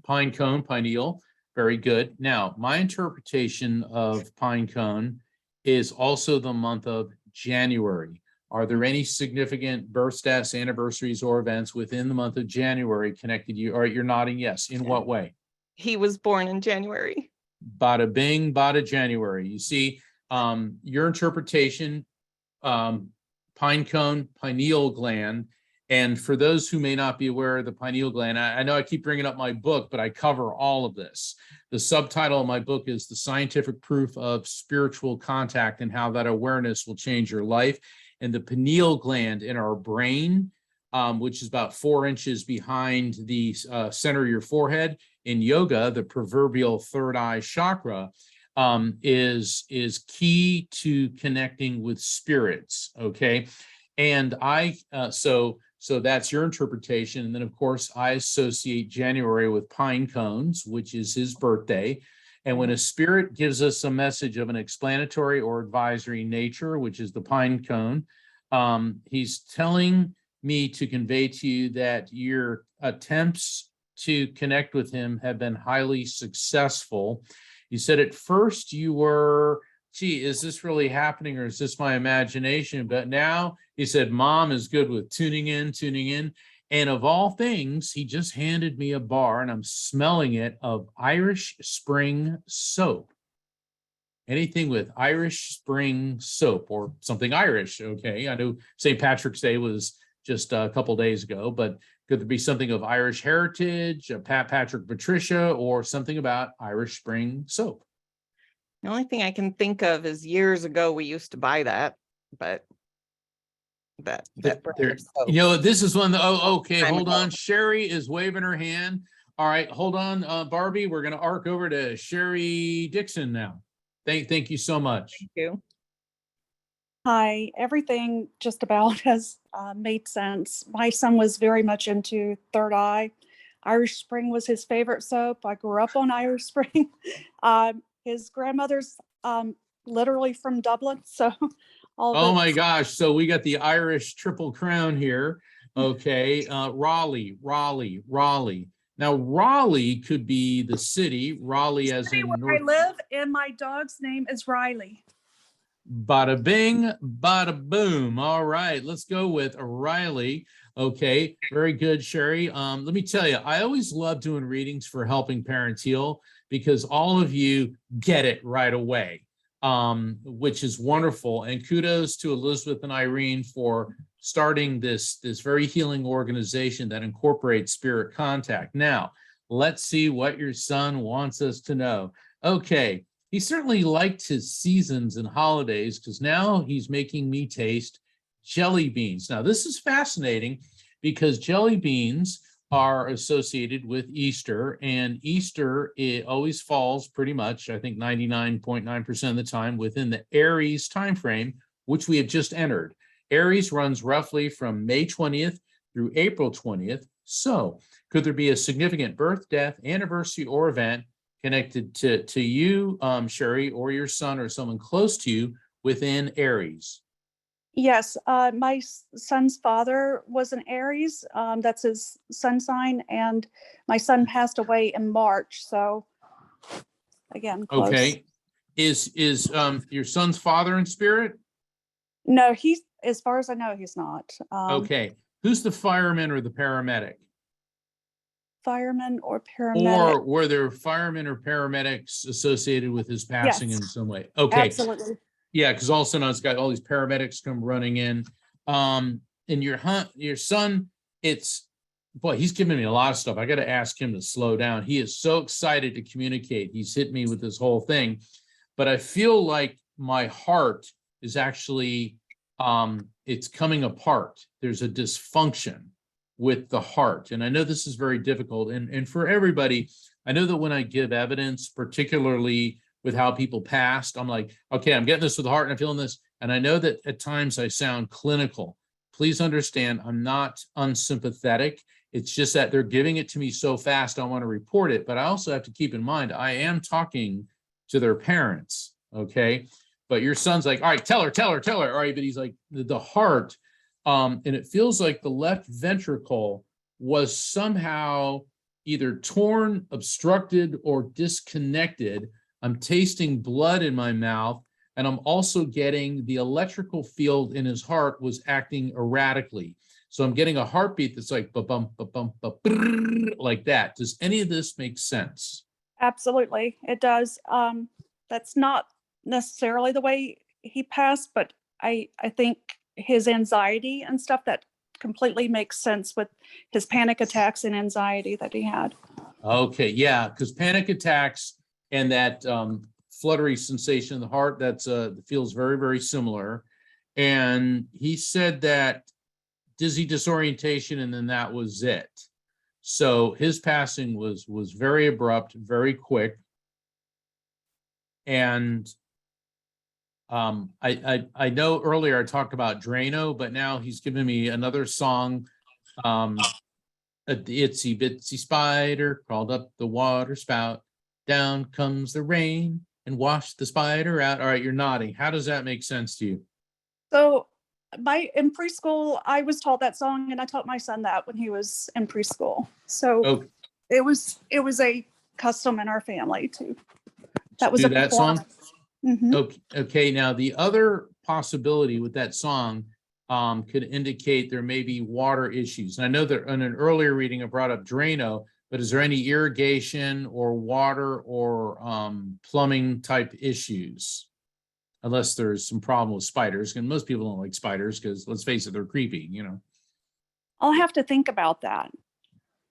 Speaker 3: Pine cone, pineal, very good. Now, my interpretation of pine cone is also the month of January. Are there any significant birth stats, anniversaries, or events within the month of January connected to you? All right, you're nodding yes. In what way?
Speaker 9: He was born in January.
Speaker 3: Bada bing, bada January. You see, your interpretation, pine cone, pineal gland. And for those who may not be aware of the pineal gland, I know I keep bringing up my book, but I cover all of this. The subtitle of my book is The Scientific Proof of Spiritual Contact and How That Awareness Will Change Your Life. And the pineal gland in our brain, which is about 4 inches behind the center of your forehead. In yoga, the proverbial third eye chakra is key to connecting with spirits. Okay, and so that's your interpretation. And then, of course, I associate January with pine cones, which is his birthday. And when a spirit gives us a message of an explanatory or advisory nature, which is the pine cone, he's telling me to convey to you that your attempts to connect with him have been highly successful. You said at first you were, gee, is this really happening or is this my imagination? But now he said, Mom is good with tuning in. And of all things, he just handed me a bar and I'm smelling it of Irish Spring soap. Anything with Irish Spring soap or something Irish. Okay. I know St. Patrick's Day was just a couple days ago, but could there be something of Irish heritage, Patrick Patricia, or something about Irish Spring soap?
Speaker 9: The only thing I can think of is years ago we used to buy that, but that
Speaker 3: you know, this is one. Okay,
Speaker 9: Time
Speaker 3: hold
Speaker 9: ago.
Speaker 3: on. Sherry is waving her hand. All right, hold on, Barbie. We're going to arc over to Sherry Dixon now. Thank you so much.
Speaker 9: Thank you.
Speaker 10: Hi, everything just about has made sense. My son was very much into third eye. Irish Spring was his favorite soap. I grew up on Irish Spring. His grandmother's literally from Dublin, so all
Speaker 3: Oh
Speaker 10: of
Speaker 3: my
Speaker 10: it.
Speaker 3: gosh. So we got the Irish Triple Crown here. Okay. Raleigh. Now, Raleigh could be the city. Raleigh as in
Speaker 10: Where
Speaker 3: North.
Speaker 10: I live, and my dog's name is Riley.
Speaker 3: Bada bing, bada boom. All right, let's go with Riley. Okay, very good, Sherry. Let me tell you, I always love doing readings for Helping Parents Heal because all of you get it right away, which is wonderful. And kudos to Elizabeth and Irene for starting this very healing organization that incorporates spirit contact. Now, let's see what your son wants us to know. Okay. He certainly liked his seasons and holidays because now he's making me taste jelly beans. Now, this is fascinating because jelly beans are associated with Easter, and Easter, it always falls pretty much, I think 99.9% of the time within the Aries timeframe, which we have just entered. Aries runs roughly from May 20th through April 20th. So could there be a significant birth, death, anniversary, or event connected to you, Sherry, or your son or someone close to you within Aries?
Speaker 10: Yes, my son's father was an Aries. That's his sun sign, and my son passed away in March. So again, close.
Speaker 3: Okay. Is your son's father in spirit?
Speaker 10: No, he's, as far as I know, he's not.
Speaker 3: Okay. Who's the fireman or the paramedic?
Speaker 10: Fireman or paramedic.
Speaker 3: Or were there firemen or paramedics associated with his passing in some way? Okay.
Speaker 10: Absolutely.
Speaker 3: Yeah, because all of a sudden it's got all these paramedics come running in. And your son, boy, he's giving me a lot of stuff. I got to ask him to slow down. He is so excited to communicate. He's hit me with this whole thing, but I feel like my heart is actually, it's coming apart. There's a dysfunction with the heart. And I know this is very difficult. And for everybody, I know that when I give evidence, particularly with how people passed, I'm like, okay, I'm getting this with the heart and I'm feeling this. And I know that at times I sound clinical. Please understand, I'm not unsympathetic. It's just that they're giving it to me so fast, I want to report it. But I also have to keep in mind, I am talking to their parents, okay? But your son's like, all right, tell her. All right, but he's like, the heart, And it feels like the left ventricle was somehow either torn, obstructed, or disconnected. I'm tasting blood in my mouth, and I'm also getting the electrical field in his heart was acting erratically. So I'm getting a heartbeat that's like ba-bum, ba-bum, ba-brrr, like that. Does any of this make sense?
Speaker 10: Absolutely, it does. That's not necessarily the way he passed, but I think his anxiety and stuff, that completely makes sense with his panic attacks and anxiety that he had.
Speaker 3: Okay, yeah, because panic attacks and that fluttery sensation in the heart, that's feels very, very similar. And he said that dizzy disorientation, and then that was it. So his passing was very abrupt, very quick. And I know earlier I talked about Drano, but now he's given me another song. A itsy bitsy spider crawled up the water spout. Down comes the rain and washed the spider out. All right, you're nodding. How does that make sense to you?
Speaker 10: So in preschool, I was taught that song, and I taught my son that when he was in preschool. So
Speaker 3: Oh,
Speaker 10: it was a custom in our family too. That was
Speaker 3: do
Speaker 10: a
Speaker 3: that song.
Speaker 10: Mhm.
Speaker 3: Okay. Now the other possibility with that song could indicate there may be water issues. And I know that in an earlier reading I brought up Drano, but is there any irrigation or water or plumbing type issues? Unless there's some problem with spiders, and most people don't like spiders because let's face it, they're creepy, you know.
Speaker 10: I'll have to think about that.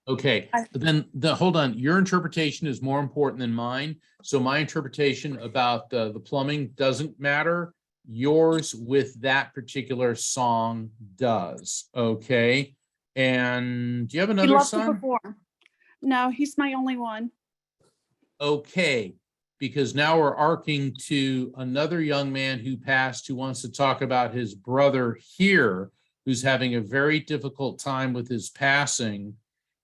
Speaker 3: Okay, but then hold on, your interpretation is more important than mine. So my interpretation about the plumbing doesn't matter. Yours with that particular song does. Okay. And do you have
Speaker 10: He
Speaker 3: another
Speaker 10: loves to
Speaker 3: son?
Speaker 10: perform. No, he's my only one.
Speaker 3: Okay, because now we're arcing to another young man who passed who wants to talk about his brother here, who's having a very difficult time with his passing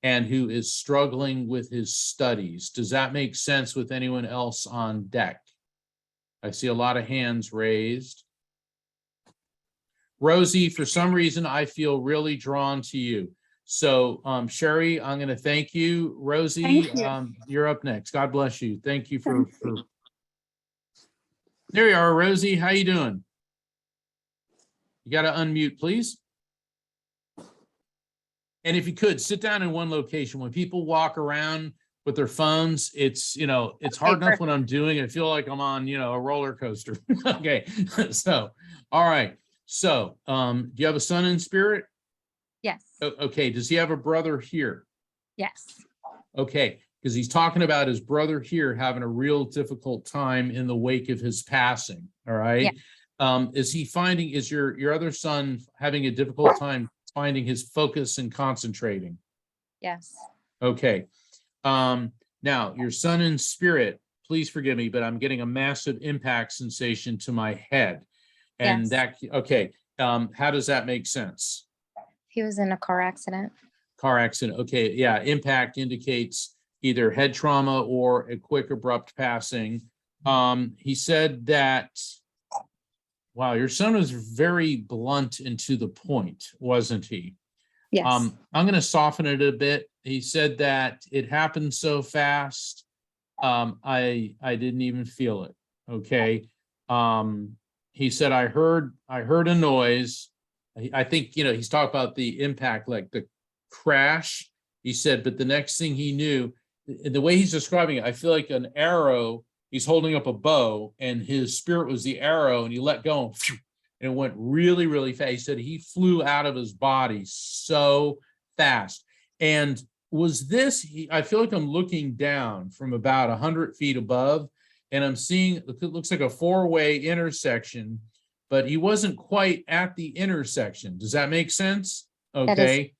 Speaker 3: and who is struggling with his studies. Does that make sense with anyone else on deck? I see a lot of hands raised. Rosie, for some reason, I feel really drawn to you. So Sherry, I'm going to thank you. Rosie,
Speaker 10: Thank you.
Speaker 3: You're up next. God bless you. Thank you for. There you are, Rosie. How you doing? You got to unmute, please. And if you could, sit down in one location. When people walk around with their phones, it's, you know, it's hard enough when I'm doing it. I feel like I'm on, you know, a roller coaster. Okay. So, all right. So, do you have a son in spirit?
Speaker 11: Yes.
Speaker 3: Okay. Does he have a brother here?
Speaker 11: Yes.
Speaker 3: Okay. Because he's talking about his brother here having a real difficult time in the wake of his passing. All right. Yeah. Is your other son having a difficult time finding his focus and concentrating?
Speaker 11: Yes.
Speaker 3: Okay. Now your son in spirit, please forgive me, but I'm getting a massive impact sensation to my head. And
Speaker 11: yes.
Speaker 3: Okay. How does that make sense?
Speaker 11: He was in a car accident.
Speaker 3: Car accident. Okay. Yeah. Impact indicates either head trauma or a quick, abrupt passing. He said that, wow, your son was very blunt and to the point, wasn't he?
Speaker 11: Yes.
Speaker 3: I'm going to soften it a bit. He said that it happened so fast. I didn't even feel it. Okay. He said, I heard a noise. I think, you know, he's talking about the impact, like the crash. He said, but the next thing he knew, the way he's describing it, I feel like an arrow, he's holding up a bow and his spirit was the arrow and he let go and it went really, really fast. He said he flew out of his body so fast. And was this, I feel like I'm looking down from about 100 feet above and I'm seeing, it looks like a four-way intersection, but he wasn't quite at the intersection. Does that make sense? Okay.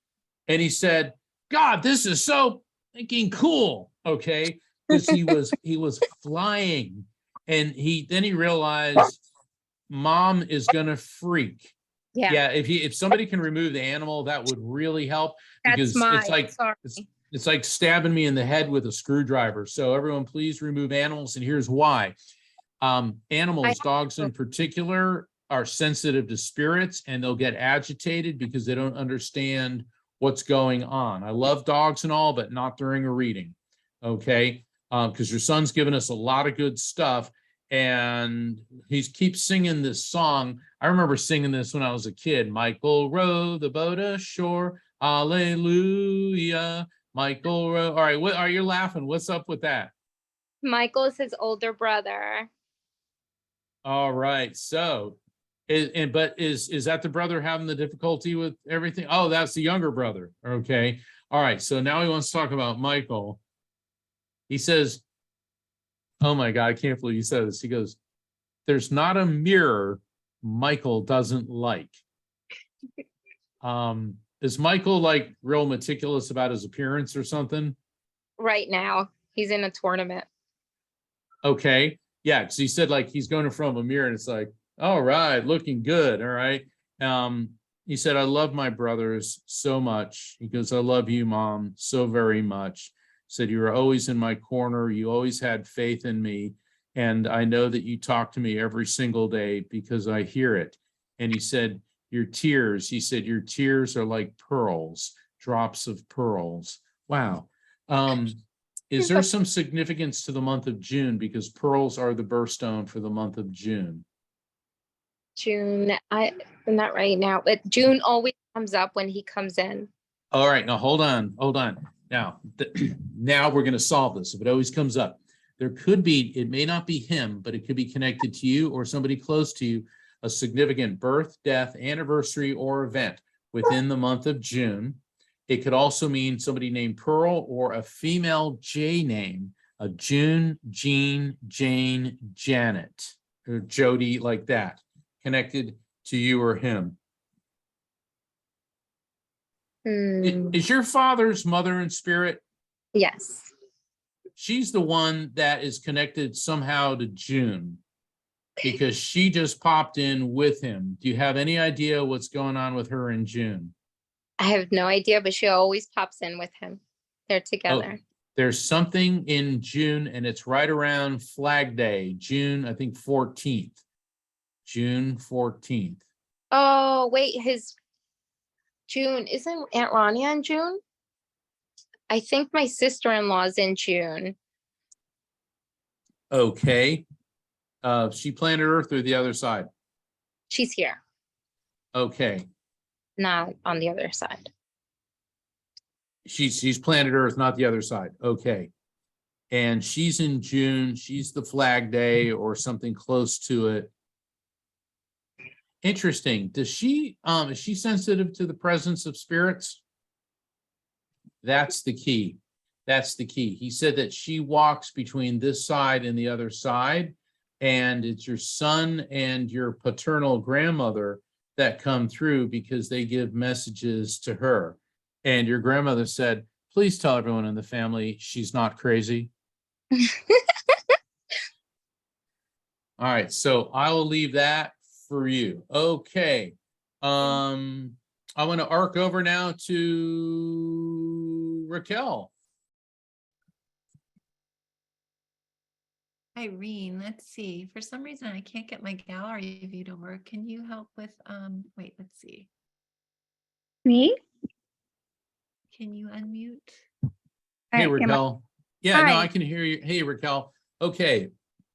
Speaker 3: And he said, God, this is so freaking cool. Okay. Because he was flying and then he realized mom is gonna freak. Yeah. If somebody can remove the animal, that would really help. Because it's like stabbing me in the head with a screwdriver. So everyone, please remove animals. And here's why. Animals, dogs in particular, are sensitive to spirits, and they'll get agitated because they don't understand what's going on. I love dogs and all, but not during a reading. Okay. Because your son's given us a lot of good stuff, and he keeps singing this song. I remember singing this when I was a kid. Michael row the boat ashore. Hallelujah. Michael row. All right. What are you laughing? What's up with that?
Speaker 11: Michael is his older brother.
Speaker 3: All right. So, but is that the brother having the difficulty with everything? Oh, that's the younger brother. Okay. All right. So now he wants to talk about Michael. He says, oh my God, I can't believe he said this. He goes, there's not a mirror Michael doesn't like. Is Michael like real meticulous about his appearance or something?
Speaker 11: Right now, he's in a tournament.
Speaker 3: Okay. Yeah, because he said like he's going in front of a mirror and it's like, all right, looking good. All right. He said, I love my brothers so much. He goes, I love you, Mom, so very much. Said, you were always in my corner. You always had faith in me. And I know that you talk to me every single day because I hear it. And he said, your tears, he said, your tears are like pearls, drops of pearls. Wow. Is there some significance to the month of June? Because pearls are the birthstone for the month of June.
Speaker 11: June, not right now, but June always comes up when he comes in.
Speaker 3: All right, now hold on. Now, now we're going to solve this. If it always comes up, there could be, it may not be him, but it could be connected to you or somebody close to you, a significant birth, death, anniversary, or event within the month of June. It could also mean somebody named Pearl or a female J name, a June, Jean, Jane, Janet, or Jody, like that, connected to you or him. Is your father's mother in spirit?
Speaker 11: Yes.
Speaker 3: She's the one that is connected somehow to June because she just popped in with him. Do you have any idea what's going on with her in June?
Speaker 11: I have no idea, but she always pops in with him. They're together.
Speaker 3: Oh, there's something in June, and it's right around Flag Day, June, I think 14th. June 14th.
Speaker 11: Oh, wait, June, isn't Aunt Ronnie in June? I think my sister-in-law's in June.
Speaker 3: Okay. She planet Earth or the other side?
Speaker 11: She's here,
Speaker 3: Okay.
Speaker 11: not on the other side.
Speaker 3: She's planet Earth, not the other side. Okay. And she's in June. She's the Flag Day or something close to it. Interesting. Is she sensitive to the presence of spirits? That's the key. That's the key. He said that she walks between this side and the other side, and it's your son and your paternal grandmother that come through because they give messages to her. And your grandmother said, please tell everyone in the family she's not crazy. All right, so I will leave that for you. Okay. I want to arc over now to Raquel.
Speaker 1: Irene, let's see. For some reason, I can't get my gallery view to work. Can you help with, wait, let's see.
Speaker 12: Me?
Speaker 1: Can you unmute?
Speaker 3: Hey, Raquel. Yeah,
Speaker 12: Hi.
Speaker 3: no, I can hear you. Hey, Raquel. Okay.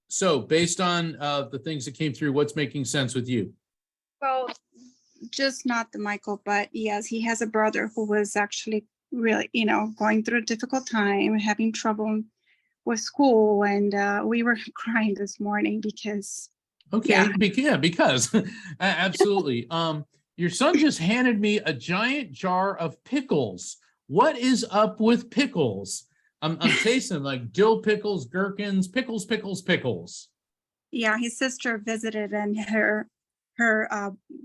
Speaker 3: So based on the things that came through, what's making sense with you?
Speaker 12: Well, just not the Michael, but yes, he has a brother who was actually really, going through a difficult time, having trouble with school. And we were crying this morning because.
Speaker 3: Okay, yeah, because absolutely. Your son just handed me a giant jar of pickles. What is up with pickles? I'm tasting them like dill pickles, gherkins, pickles.
Speaker 12: Yeah, his sister visited and her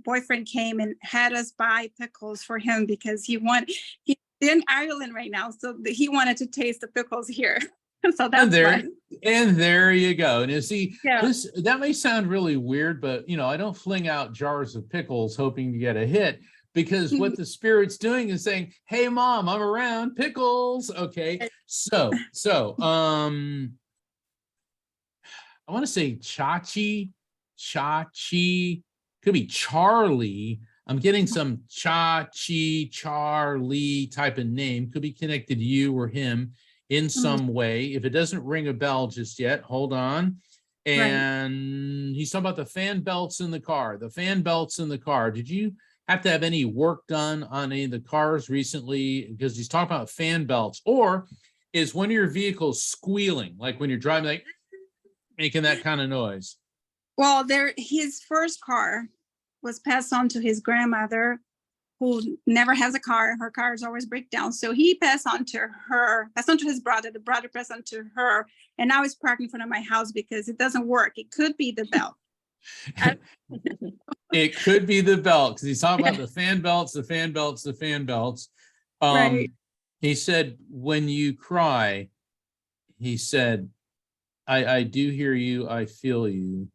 Speaker 12: boyfriend came and had us buy pickles for him because he's in Ireland right now, so he wanted to taste the pickles here. So that's fun.
Speaker 3: And there you go. And you see,
Speaker 12: Yeah.
Speaker 3: that may sound really weird, but I don't fling out jars of pickles hoping to get a hit, because what the spirit's doing is saying, hey mom, I'm around, pickles. Okay. So I want to say Chachi, could be Charlie. I'm getting some Charlie type of name. Could be connected to you or him in some way. If it doesn't ring a bell just yet, hold on. And he's talking about the fan belts in the car. The fan belts in the car. Did you have to have any work done on any of the cars recently? Because he's talking about fan belts. Or is one of your vehicles squealing, like when you're driving, like making that kind of noise?
Speaker 12: Well, his first car was passed on to his grandmother, who never has a car. Her cars always break down. So he passed on to his brother. The brother passed on to her. And now it's parked in front of my house because it doesn't work. It could be the belt.
Speaker 3: It could be the belt, because he's talking about the fan belts, the fan belts, the fan belts.
Speaker 12: Right.
Speaker 3: He said, when you cry, he said, I do hear you, I feel you.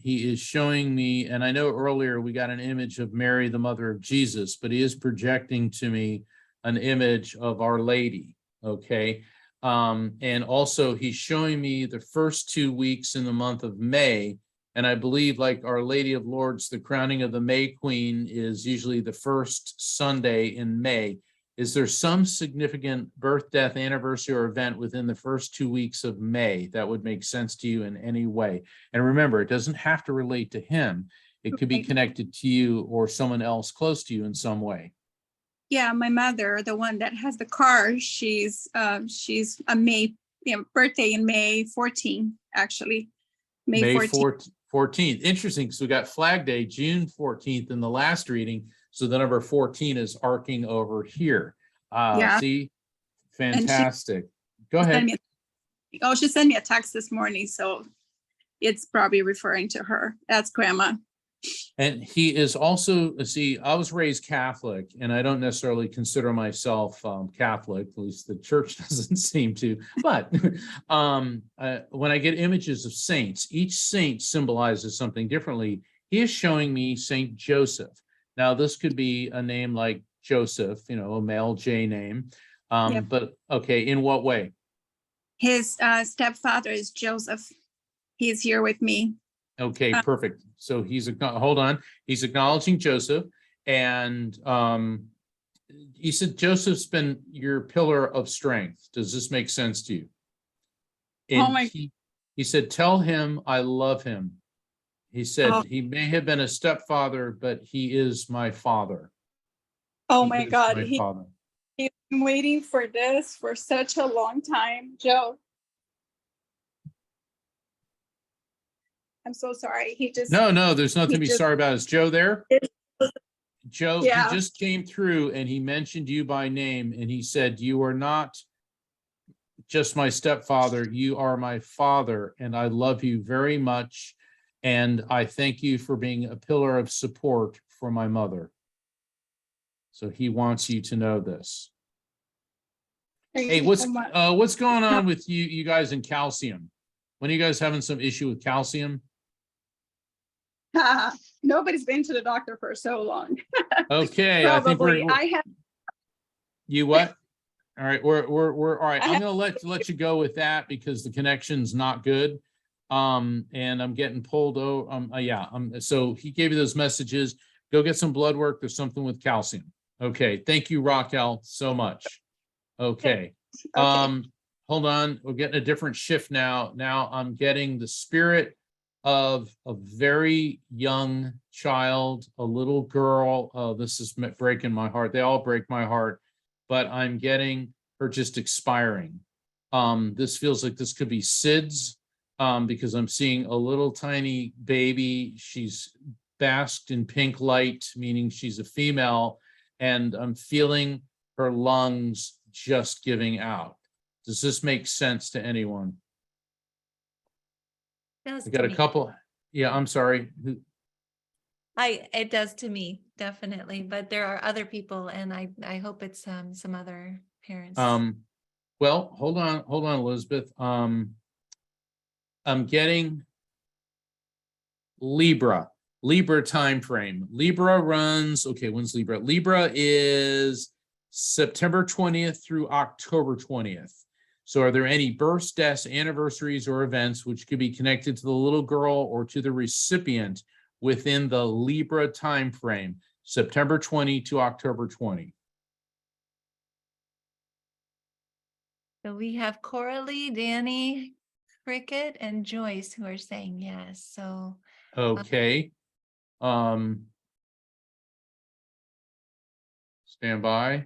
Speaker 3: He is showing me, and I know earlier we got an image of Mary, the mother of Jesus, but he is projecting to me an image of Our Lady, okay? And also he's showing me the first 2 weeks in the month of May, and I believe, like Our Lady of Lourdes, the crowning of the May Queen is usually the first Sunday in May. Is there some significant birth, death, anniversary, or event within the first 2 weeks of May that would make sense to you in any way? And remember, it doesn't have to relate to him. It could be connected to you or someone else close to you in some way.
Speaker 12: Yeah, my mother, the one that has the car, she's a May, birthday in May 14, actually. May
Speaker 3: 14th. Interesting, because we got Flag Day, June 14th in the last reading. So the number 14 is arcing over here.
Speaker 12: Yeah.
Speaker 3: See, fantastic. Go ahead.
Speaker 12: She sent me a text this morning, so it's probably referring to her. That's grandma.
Speaker 3: And he is also, see, I was raised Catholic, and I don't necessarily consider myself Catholic, at least the church doesn't seem to. But when I get images of saints, each saint symbolizes something differently. He is showing me Saint Joseph. Now, this could be a name like Joseph, a male J name. But okay, in what way?
Speaker 12: His stepfather is Joseph. He's here with me.
Speaker 3: Okay, perfect. So hold on. He's acknowledging Joseph. And he said, Joseph's been your pillar of strength. Does this make sense to you? And he said, tell him I love him. He said, he may have been a stepfather, but he is my father.
Speaker 12: Oh my God. He's been waiting for this for such a long time, Joe. I'm so sorry.
Speaker 3: No, there's nothing to be sorry about. Is Joe there? Joe, he just came through and he mentioned you by name, and he said, you are not just my stepfather, you are my father, and I love you very much. And I thank you for being a pillar of support for my mother. So he wants you to know this. Hey, what's going on with you guys in calcium? When are you guys having some issue with calcium?
Speaker 12: Nobody's been to the doctor for so long.
Speaker 3: Okay, I think we're
Speaker 12: I have.
Speaker 3: You what? All right, we're all right. I'm gonna let you go with that because the connection's not good. And I'm getting pulled over. So he gave you those messages. Go get some blood work. There's something with calcium. Okay, thank you, Raquel, so much. Okay. Hold on, we're getting a different shift now. Now I'm getting the spirit of a very young child, a little girl. Oh, this is breaking my heart. They all break my heart, but I'm getting her just expiring. This feels like this could be SIDS, because I'm seeing a little tiny baby. She's basked in pink light, meaning she's a female, and I'm feeling her lungs just giving out. Does this make sense to anyone? We got a couple. Yeah, I'm sorry.
Speaker 1: It does to me, definitely. But there are other people, and I hope it's some other parents.
Speaker 3: Well, hold on, Elizabeth. I'm getting Libra time frame. Libra runs. Okay, when's Libra? Libra is September 20th through October 20th. So are there any births, deaths, anniversaries, or events which could be connected to the little girl or to the recipient within the Libra time frame, September 20 to October 20.
Speaker 1: So we have Coralie, Danny, Cricket, and Joyce who are saying yes. So
Speaker 3: Okay. Stand by.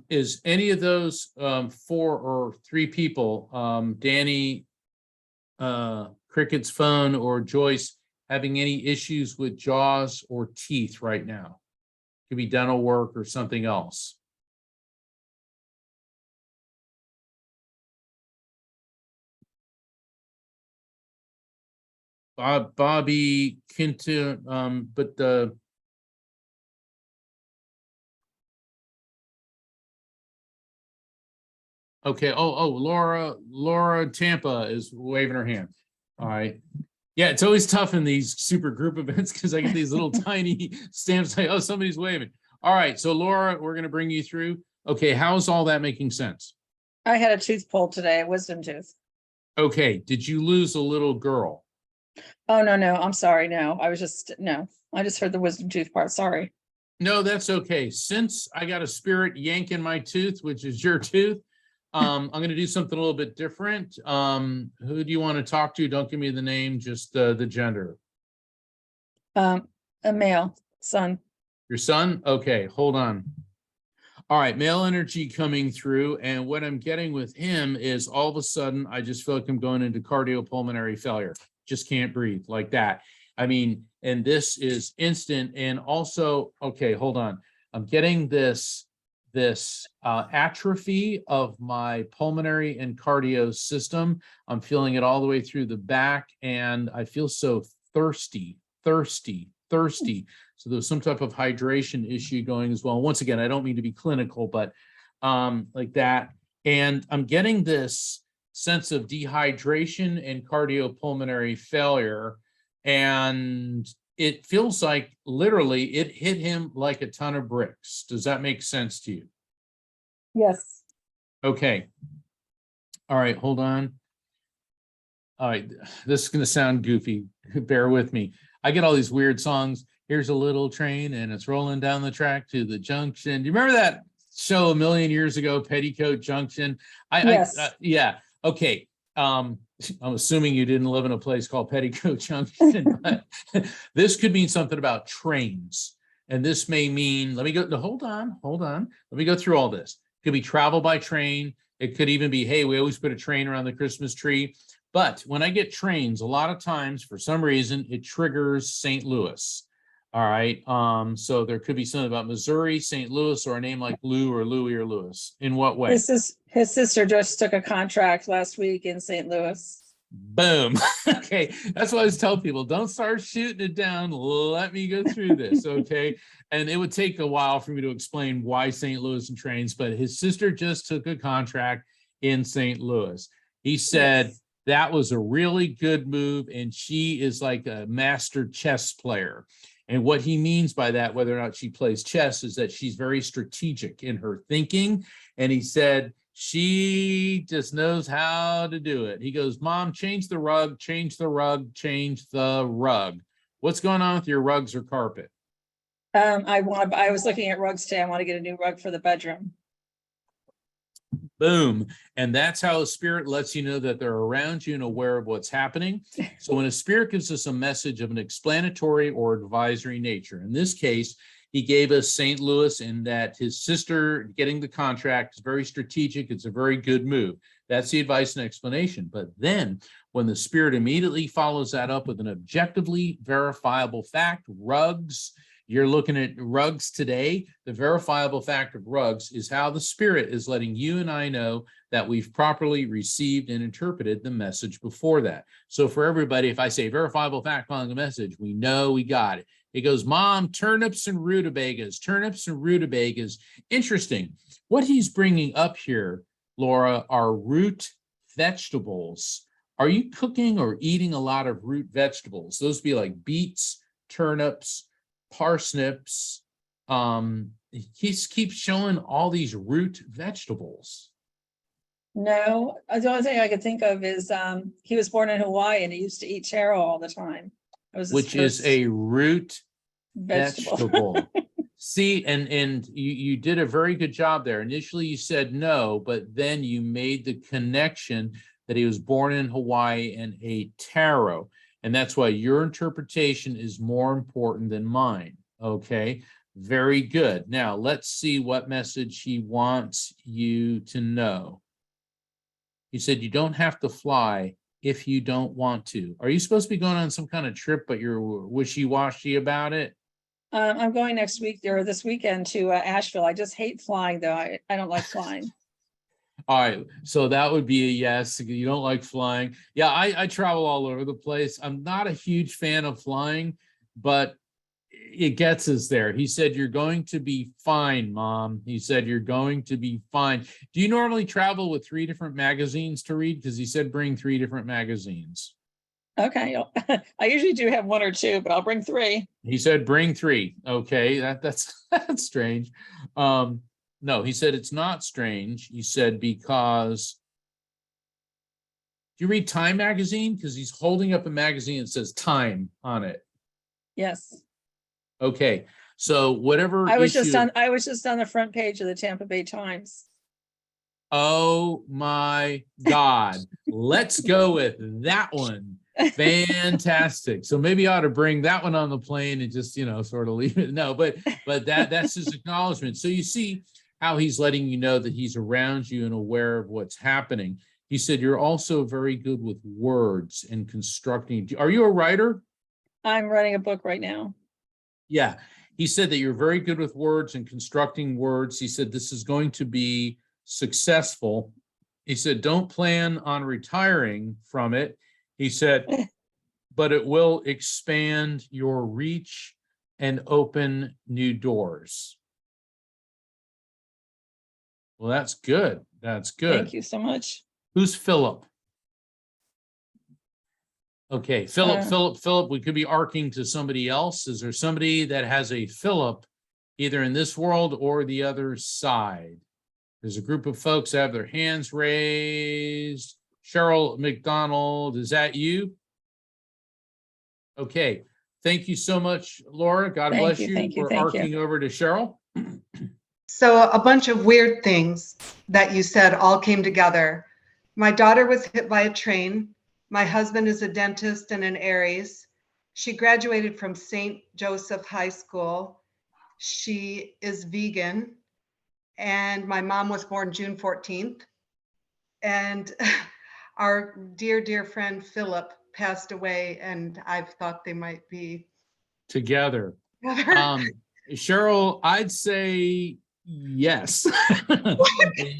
Speaker 3: Is any of those 4 or 3 people, Danny, Cricket's phone, or Joyce, having any issues with jaws or teeth right now? Could be dental work or something else. Bobby Kintu, but the okay. Oh, Laura Tampa is waving her hand. All right. Yeah, it's always tough in these super group events because I get these little tiny stamps like, oh, somebody's waving. All right. So Laura, we're going to bring you through. Okay. How's all that making sense?
Speaker 13: I had a tooth pulled today, a wisdom tooth.
Speaker 3: Okay. Did you lose a little girl?
Speaker 13: Oh, no, I'm sorry. No, I just heard the wisdom tooth part. Sorry.
Speaker 3: No, that's okay. Since I got a spirit yanking my tooth, which is your tooth, I'm going to do something a little bit different. Who do you want to talk to? Don't give me the name, just the gender.
Speaker 13: A male son.
Speaker 3: Your son? Okay, hold on. All right, male energy coming through. And what I'm getting with him is all of a sudden, I just feel like I'm going into cardiopulmonary failure. Just can't breathe like that. I mean, and this is instant. And also, okay, hold on. I'm getting this atrophy of my pulmonary and cardio system. I'm feeling it all the way through the back, and I feel so thirsty. So there's some type of hydration issue going as well. Once again, I don't mean to be clinical, but like that. And I'm getting this sense of dehydration and cardiopulmonary failure. And it feels like literally it hit him like a ton of bricks. Does that make sense to you?
Speaker 13: Yes.
Speaker 3: Okay. All right, hold on. All right, this is going to sound goofy. Bear with me. I get all these weird songs. Here's a little train and it's rolling down the track to the junction. Do you remember that show a million years ago, Petticoat Junction?
Speaker 13: Yes.
Speaker 3: Yeah. Okay. I'm assuming you didn't live in a place called Petticoat Junction, but this could mean something about trains. And this may mean, let me go, no, hold on. Let me go through all this. It could be travel by train. It could even be, hey, we always put a train around the Christmas tree. But when I get trains, a lot of times, for some reason, it triggers St. Louis. All right. So there could be something about Missouri, St. Louis, or a name like Lou or Louie or Lewis. In what way?
Speaker 13: His sister just took a contract last week in St. Louis.
Speaker 3: Boom. Okay. That's what I always tell people. Don't start shooting it down. Let me go through this. Okay. And it would take a while for me to explain why St. Louis and trains, but his sister just took a contract in St. Louis. He said, yes, that was a really good move. And she is like a master chess player. And what he means by that, whether or not she plays chess, is that she's very strategic in her thinking. And he said, she just knows how to do it. He goes, Mom, change the rug, change the rug, change the rug. What's going on with your rugs or carpet?
Speaker 13: I was looking at rugs today. I want to get a new rug for the bedroom.
Speaker 3: Boom. And that's how a spirit lets you know that they're around you and aware of what's happening. So when a spirit gives us a message of an explanatory or advisory nature, in this case, he gave us St. Louis, and that his sister getting the contract is very strategic. It's a very good move. That's the advice and explanation. But then when the spirit immediately follows that up with an objectively verifiable fact, rugs, you're looking at rugs today. The verifiable fact of rugs is how the spirit is letting you and I know that we've properly received and interpreted the message before that. So for everybody, if I say verifiable fact following the message, we know we got it. It goes, Mom, turnips and rutabagas. Interesting. What he's bringing up here, Laura, are root vegetables. Are you cooking or eating a lot of root vegetables? Those would be like beets, turnips, parsnips. He keeps showing all these root vegetables.
Speaker 13: No, the only thing I could think of is he was born in Hawaii and he used to eat taro all the time. It was his
Speaker 3: which is
Speaker 13: first
Speaker 3: a root
Speaker 13: vegetable.
Speaker 3: vegetable. See, and you did a very good job there. Initially, you said no, but then you made the connection that he was born in Hawaii and ate taro. And that's why your interpretation is more important than mine. Okay, very good. Now, let's see what message he wants you to know. He said, you don't have to fly if you don't want to. Are you supposed to be going on some kind of trip, but you're wishy-washy about it?
Speaker 13: I'm going next week or this weekend to Asheville. I just hate flying though. I don't like flying.
Speaker 3: All right, so that would be a yes. You don't like flying. Yeah, I travel all over the place. I'm not a huge fan of flying, but it gets us there. He said, you're going to be fine, Mom. He said, you're going to be fine. Do you normally travel with 3 different magazines to read? Because he said bring 3 different magazines.
Speaker 13: Okay, I usually do have 1 or 2, but I'll bring 3.
Speaker 3: He said bring 3. Okay, that's strange. No, he said it's not strange. He said because, do you read Time magazine? Because he's holding up a magazine that says Time on it.
Speaker 13: Yes.
Speaker 3: Okay, so whatever
Speaker 13: I was
Speaker 3: issue,
Speaker 13: just on the front page of the Tampa Bay Times.
Speaker 3: oh my God, let's go with that one. Fantastic. So maybe I ought to bring that one on the plane and just, sort of leave it. No, but that's his acknowledgement. So you see how he's letting you know that he's around you and aware of what's happening. He said, you're also very good with words and constructing. Are you a writer?
Speaker 13: I'm writing a book right now.
Speaker 3: Yeah. He said that you're very good with words and constructing words. He said, this is going to be successful. He said, don't plan on retiring from it. He said, but it will expand your reach and open new doors. Well, that's good. That's good.
Speaker 13: Thank you so much.
Speaker 3: Who's Philip? Okay, Philip, we could be arcing to somebody else. Is there somebody that has a Philip either in this world or the other side? There's a group of folks that have their hands raised. Cheryl McDonald, is that you? Okay, thank you so much, Laura. God bless you. We're arcing over to Cheryl.
Speaker 14: So a bunch of weird things that you said all came together. My daughter was hit by a train. My husband is a dentist and an Aries. She graduated from St. Joseph High School. She is vegan. And my mom was born June 14th. And our dear, dear friend Philip passed away, and I've thought they might be
Speaker 3: together. Cheryl, I'd say yes.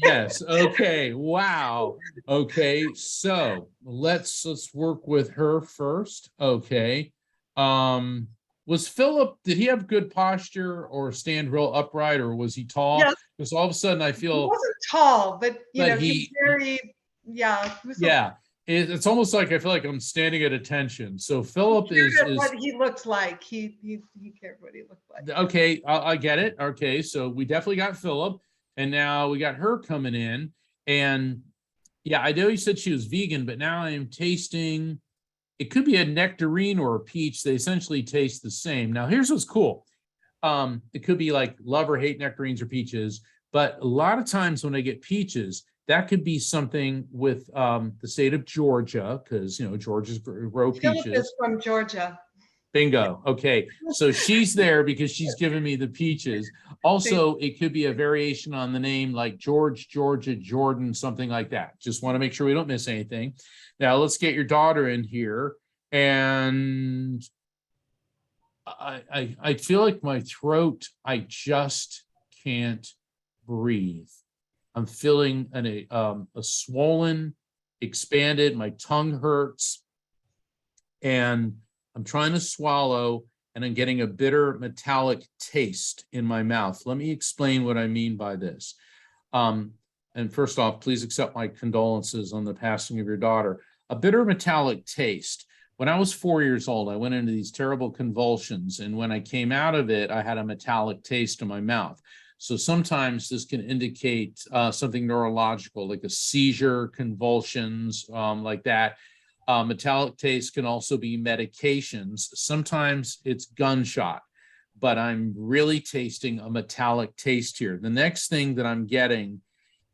Speaker 3: Yes. Okay. Wow. Okay. So let's work with her first. Okay. Was Philip, did he have good posture or stand real upright, or was he tall?
Speaker 14: Yes.
Speaker 3: Because all of a sudden I feel
Speaker 14: he wasn't tall, but he's very,
Speaker 3: it's almost like I feel like I'm standing at attention. So Philip is
Speaker 14: what he looked like. He cared what he looked like.
Speaker 3: Okay, I get it. Okay, so we definitely got Philip, and now we got her coming in. And yeah, I know you said she was vegan, but now I am tasting, it could be a nectarine or a peach. They essentially taste the same. Now here's what's cool. It could be like love or hate nectarines or peaches, but a lot of times when I get peaches, that could be something with the state of Georgia, because Georgia's grow peaches.
Speaker 14: Philip is from Georgia.
Speaker 3: Bingo. Okay, so she's there because she's giving me the peaches. Also, it could be a variation on the name, like George, Georgia, Jordan, something like that. Just want to make sure we don't miss anything. Now let's get your daughter in here, and I feel like my throat, I just can't breathe. I'm feeling a swollen, expanded, my tongue hurts, and I'm trying to swallow, and I'm getting a bitter metallic taste in my mouth. Let me explain what I mean by this. And first off, please accept my condolences on the passing of your daughter. A bitter metallic taste. When I was 4 years old, I went into these terrible convulsions, and when I came out of it, I had a metallic taste in my mouth. So sometimes this can indicate something neurological, like a seizure, convulsions, like that. Metallic taste can also be medications. Sometimes it's gunshot, but I'm really tasting a metallic taste here. The next thing that I'm getting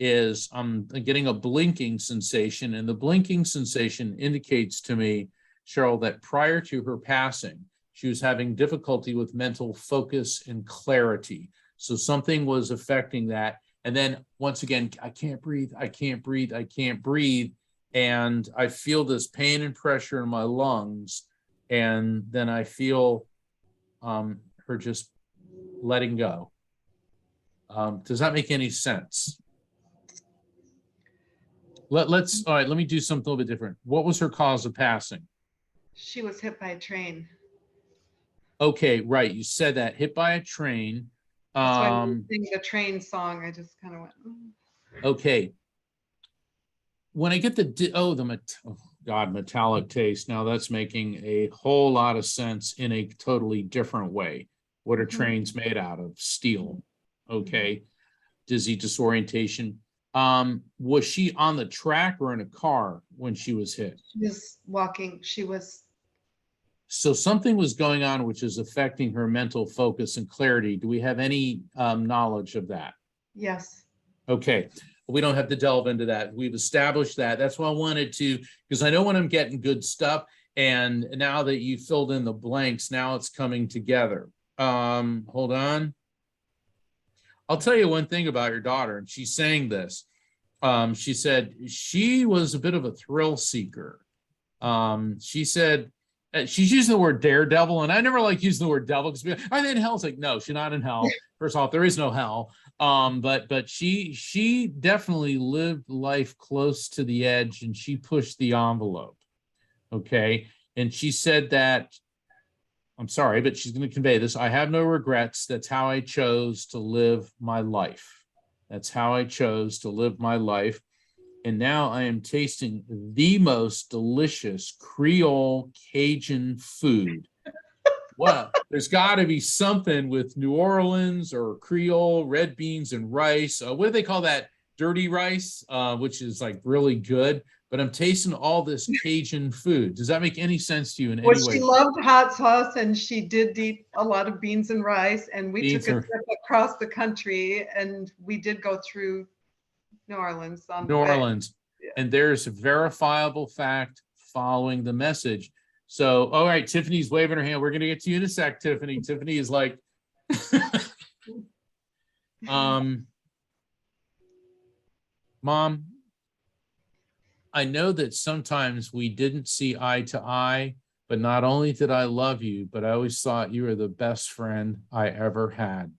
Speaker 3: is I'm getting a blinking sensation, and the blinking sensation indicates to me, Cheryl, that prior to her passing, she was having difficulty with mental focus and clarity. So something was affecting that. And then once again, I can't breathe, I can't breathe, I can't breathe. And I feel this pain and pressure in my lungs. And then I feel her just letting go. Does that make any sense? All right, let me do something a little bit different. What was her cause of passing?
Speaker 14: She was hit by a train.
Speaker 3: Okay, right. You said that, hit by a train.
Speaker 14: That's why I was singing the train song. I just kind of went.
Speaker 3: Okay. When I get metallic taste. Now that's making a whole lot of sense in a totally different way. What are trains made out of? Steel. Okay. Dizzy, disorientation. Was she on the track or in a car when she was hit?
Speaker 14: She was walking.
Speaker 3: So something was going on which is affecting her mental focus and clarity. Do we have any knowledge of that?
Speaker 14: Yes.
Speaker 3: Okay. We don't have to delve into that. We've established that. That's why I wanted to, because I know when I'm getting good stuff, and now that you filled in the blanks, now it's coming together. Hold on. I'll tell you one thing about your daughter, and she's saying this. She said she was a bit of a thrill seeker. She said, she's using the word daredevil, and I never like using the word devil because I'm in hell. It's like, no, she's not in hell. First off, there is no hell. But she definitely lived life close to the edge, and she pushed the envelope. Okay. And she said that, I'm sorry, but she's going to convey this. I have no regrets. That's how I chose to live my life. That's how I chose to live my life. And now I am tasting the most delicious Creole Cajun food. Well, there's got to be something with New Orleans or Creole, red beans and rice. What do they call that? Dirty rice, which is like really good. But I'm tasting all this Cajun food. Does that make any sense to you in any way?
Speaker 14: She loved hot sauce, and she did eat a lot of beans and rice. And we took a trip across the country, and we did go through New Orleans on the way.
Speaker 3: New Orleans. Yeah. And there's a verifiable fact following the message. So, all right, Tiffany's waving her hand. We're going to get to you in a sec, Tiffany. Tiffany is like, Mom, I know that sometimes we didn't see eye to eye, but not only did I love you, but I always thought you were the best friend I ever had.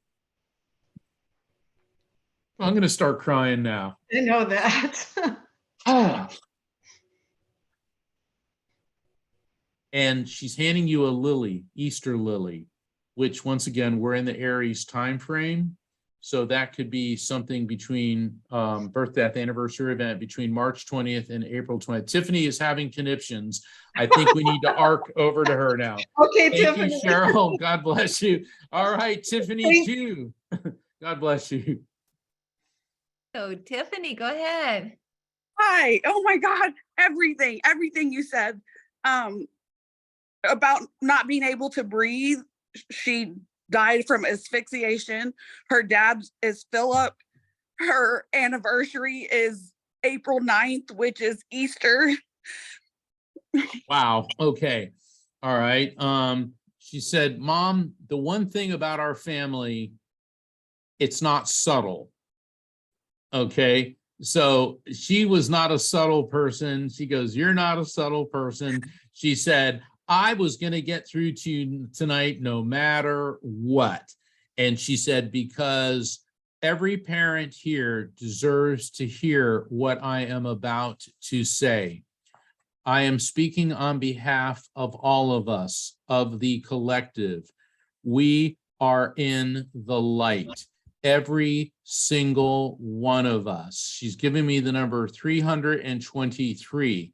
Speaker 3: I'm going to start crying now.
Speaker 14: I know that.
Speaker 3: And she's handing you a lily, Easter lily, which once again, we're in the Aries time frame. So that could be something between birth, death, anniversary event between March 20th and April 20th. Tiffany is having conniptions. I think we need to arc over to her now.
Speaker 14: Okay,
Speaker 3: Thank
Speaker 14: Tiffany.
Speaker 3: you, Cheryl. God bless you. All right, Tiffany too. God bless you.
Speaker 1: So Tiffany, go ahead.
Speaker 15: Hi. Oh my God. Everything you said about not being able to breathe. She died from asphyxiation. Her dad is Philip. Her anniversary is April 9th, which is Easter.
Speaker 3: Wow. Okay. All right. She said, Mom, the one thing about our family, it's not subtle. Okay. So she was not a subtle person. She goes, you're not a subtle person. She said, I was going to get through to you tonight no matter what. And she said, because every parent here deserves to hear what I am about to say. I am speaking on behalf of all of us, of the collective. We are in the light. Every single one of us. She's giving me the number 323.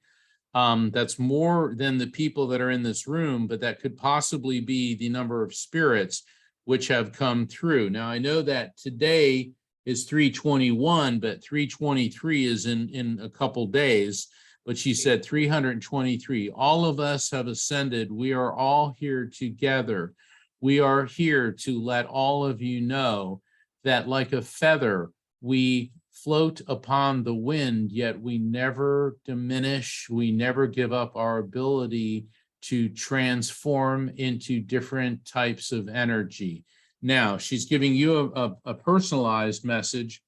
Speaker 3: That's more than the people that are in this room, but that could possibly be the number of spirits which have come through. Now, I know that today is 321, but 323 is in a couple days. But she said 323. All of us have ascended. We are all here together. We are here to let all of you know that like a feather, we float upon the wind, yet we never diminish. We never give up our ability to transform into different types of energy. Now, she's giving you a personalized message,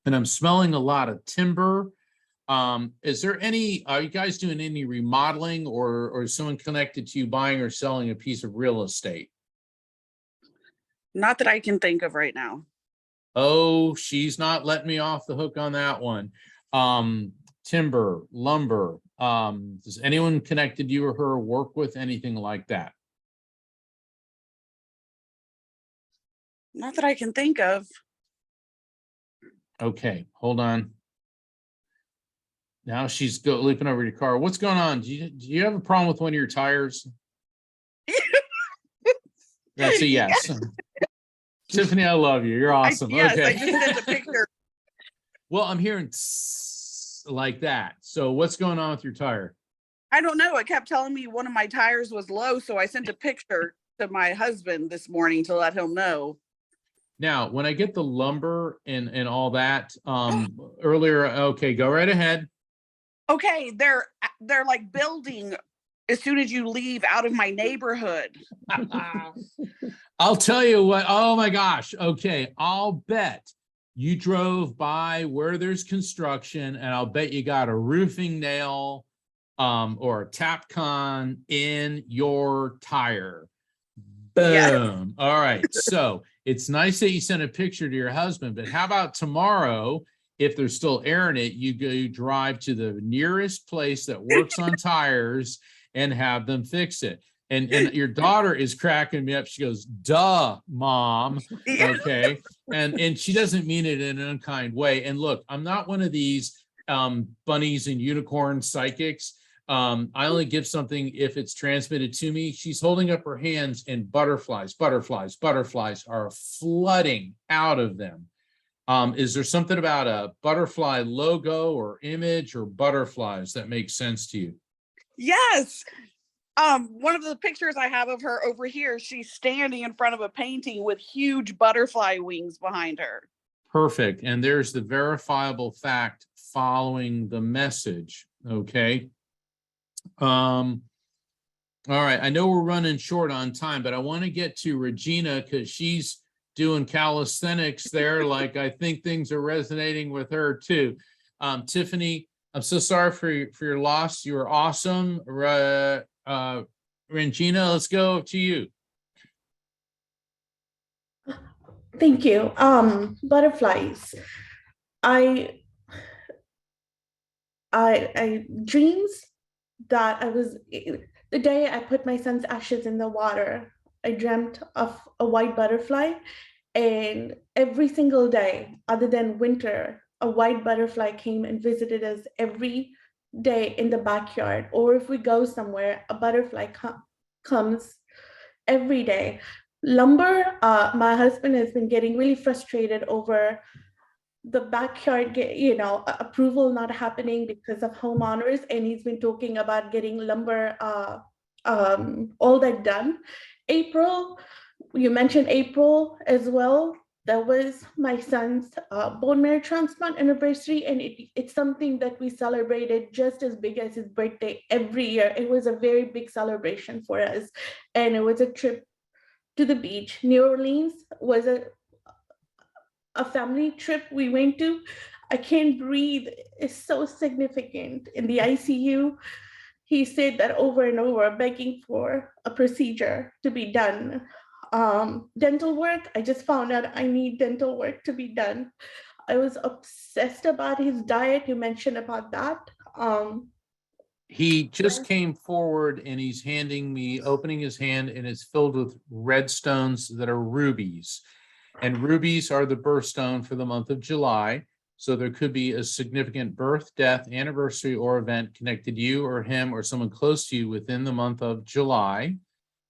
Speaker 3: and I'm smelling a lot of timber. Is there any, are you guys doing any remodeling, or is someone connected to you buying or selling a piece of real estate?
Speaker 15: Not that I can think of right now.
Speaker 3: Oh, she's not letting me off the hook on that one. Timber, lumber. Does anyone connected you or her work with anything like that?
Speaker 15: Not that I can think of.
Speaker 3: Okay, hold on. Now she's leaping over your car. What's going on? Do you have a problem with one of your tires? That's a yes. Tiffany, I love you. You're awesome.
Speaker 15: Yes,
Speaker 3: okay.
Speaker 15: I just sent a picture.
Speaker 3: Well, I'm hearing like that. So what's going on with your tire?
Speaker 15: I don't know. It kept telling me one of my tires was low, so I sent a picture to my husband this morning to let him know.
Speaker 3: Now, when I get the lumber and all that, earlier, okay, go right ahead.
Speaker 15: Okay, they're like building as soon as you leave out of my neighborhood.
Speaker 3: I'll tell you what, oh my gosh. Okay, I'll bet you drove by where there's construction, and I'll bet you got a roofing nail or a Tapcon in your tire. Boom. Yes. All right. So it's nice that you sent a picture to your husband, but how about tomorrow, if there's still air in it, you drive to the nearest place that works on tires and have them fix it. And your daughter is cracking me up. She goes, duh, mom. Okay. And she doesn't mean it in an unkind way. And look, I'm not one of these bunnies and unicorn psychics. I only give something if it's transmitted to me. She's holding up her hands, and butterflies are flooding out of them. Is there something about a butterfly logo or image or butterflies that makes sense to you?
Speaker 15: Yes. One of the pictures I have of her over here, she's standing in front of a painting with huge butterfly wings behind her.
Speaker 3: Perfect. And there's the verifiable fact following the message. Okay. All right. I know we're running short on time, but I want to get to Regina because she's doing calisthenics there. Like, I think things are resonating with her too. Tiffany, I'm so sorry for your loss. You were awesome. Regina, let's go to you.
Speaker 16: Thank you. Butterflies. I dreams that I was, the day I put my son's ashes in the water, I dreamt of a white butterfly, and every single day other than winter, a white butterfly came and visited us every day in the backyard. Or if we go somewhere, a butterfly comes every day. Lumber, my husband has been getting really frustrated over the backyard, approval not happening because of homeowners, and he's been talking about getting lumber, all that done. April, you mentioned April as well. That was my son's bone marrow transplant anniversary, and it's something that we celebrated just as big as his birthday every year. It was a very big celebration for us, and it was a trip to the beach. New Orleans was a family trip we went to. I can't breathe. It's so significant. In the ICU, he said that over and over, begging for a procedure to be done. Dental work, I just found out I need dental work to be done. I was obsessed about his diet. You mentioned about that.
Speaker 3: He just came forward and he's opening his hand, and it's filled with red stones that are rubies. And rubies are the birthstone for the month of July. So there could be a significant birth, death, anniversary, or event connected to you or him or someone close to you within the month of July.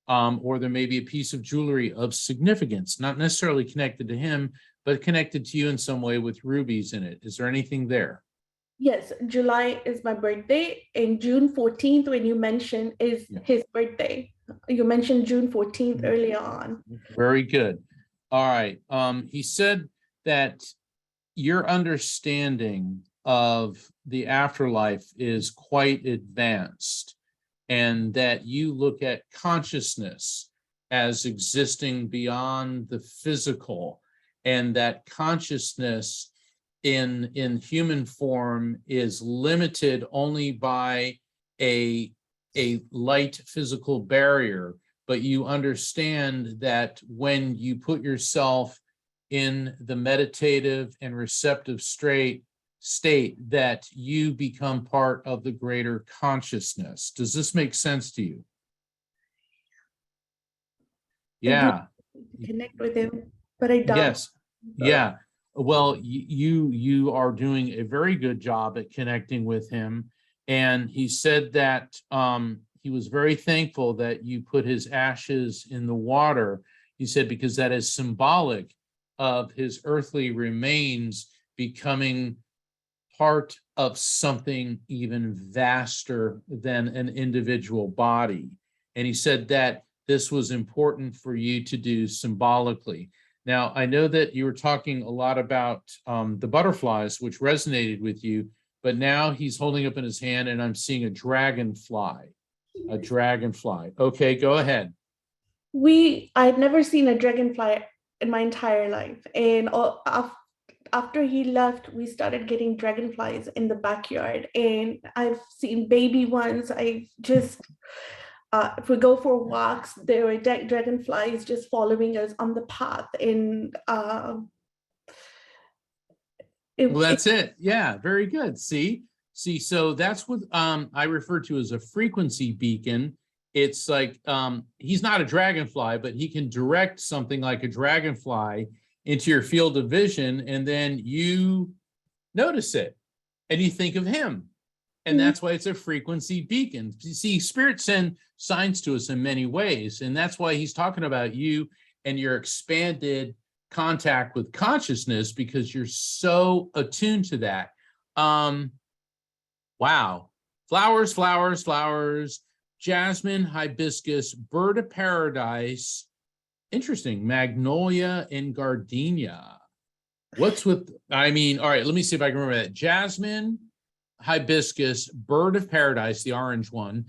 Speaker 3: or there may be a piece of jewelry of significance, not necessarily connected to him, but connected to you in some way with rubies in it. Is there anything there?
Speaker 16: Yes, July is my birthday, and June 14th, when you mentioned, is his birthday. You mentioned June 14th earlier on.
Speaker 3: Very good. All right. He said that your understanding of the afterlife is quite advanced, and that you look at consciousness as existing beyond the physical, and that consciousness in human form is limited only by a light physical barrier. But you understand that when you put yourself in the meditative and receptive state that you become part of the greater consciousness. Does this make sense to you? Yeah.
Speaker 16: Connect with him, but I don't.
Speaker 3: Yes. Yeah. Well, you are doing a very good job at connecting with him. And he said that he was very thankful that you put his ashes in the water. He said, because that is symbolic of his earthly remains becoming part of something even vaster than an individual body. And he said that this was important for you to do symbolically. Now, I know that you were talking a lot about the butterflies, which resonated with you, but now he's holding up in his hand and I'm seeing a dragonfly. A dragonfly. Okay, go ahead.
Speaker 16: I'd never seen a dragonfly in my entire life. And after he left, we started getting dragonflies in the backyard. And I've seen baby ones. I just, if we go for walks, there were dragonflies just following us on the path. And
Speaker 3: well, that's it. Yeah, very good. See, so that's what I refer to as a frequency beacon. It's like he's not a dragonfly, but he can direct something like a dragonfly into your field of vision, and then you notice it and you think of him. And that's why it's a frequency beacon. You see, Spirit send signs to us in many ways, and that's why he's talking about you and your expanded contact with consciousness, because you're so attuned to that. Wow. Flowers, flowers, flowers, jasmine, hibiscus, bird of paradise. Interesting. Magnolia and gardenia. What's with, I mean, all right, let me see if I can remember that. Jasmine, hibiscus, bird of paradise, the orange one,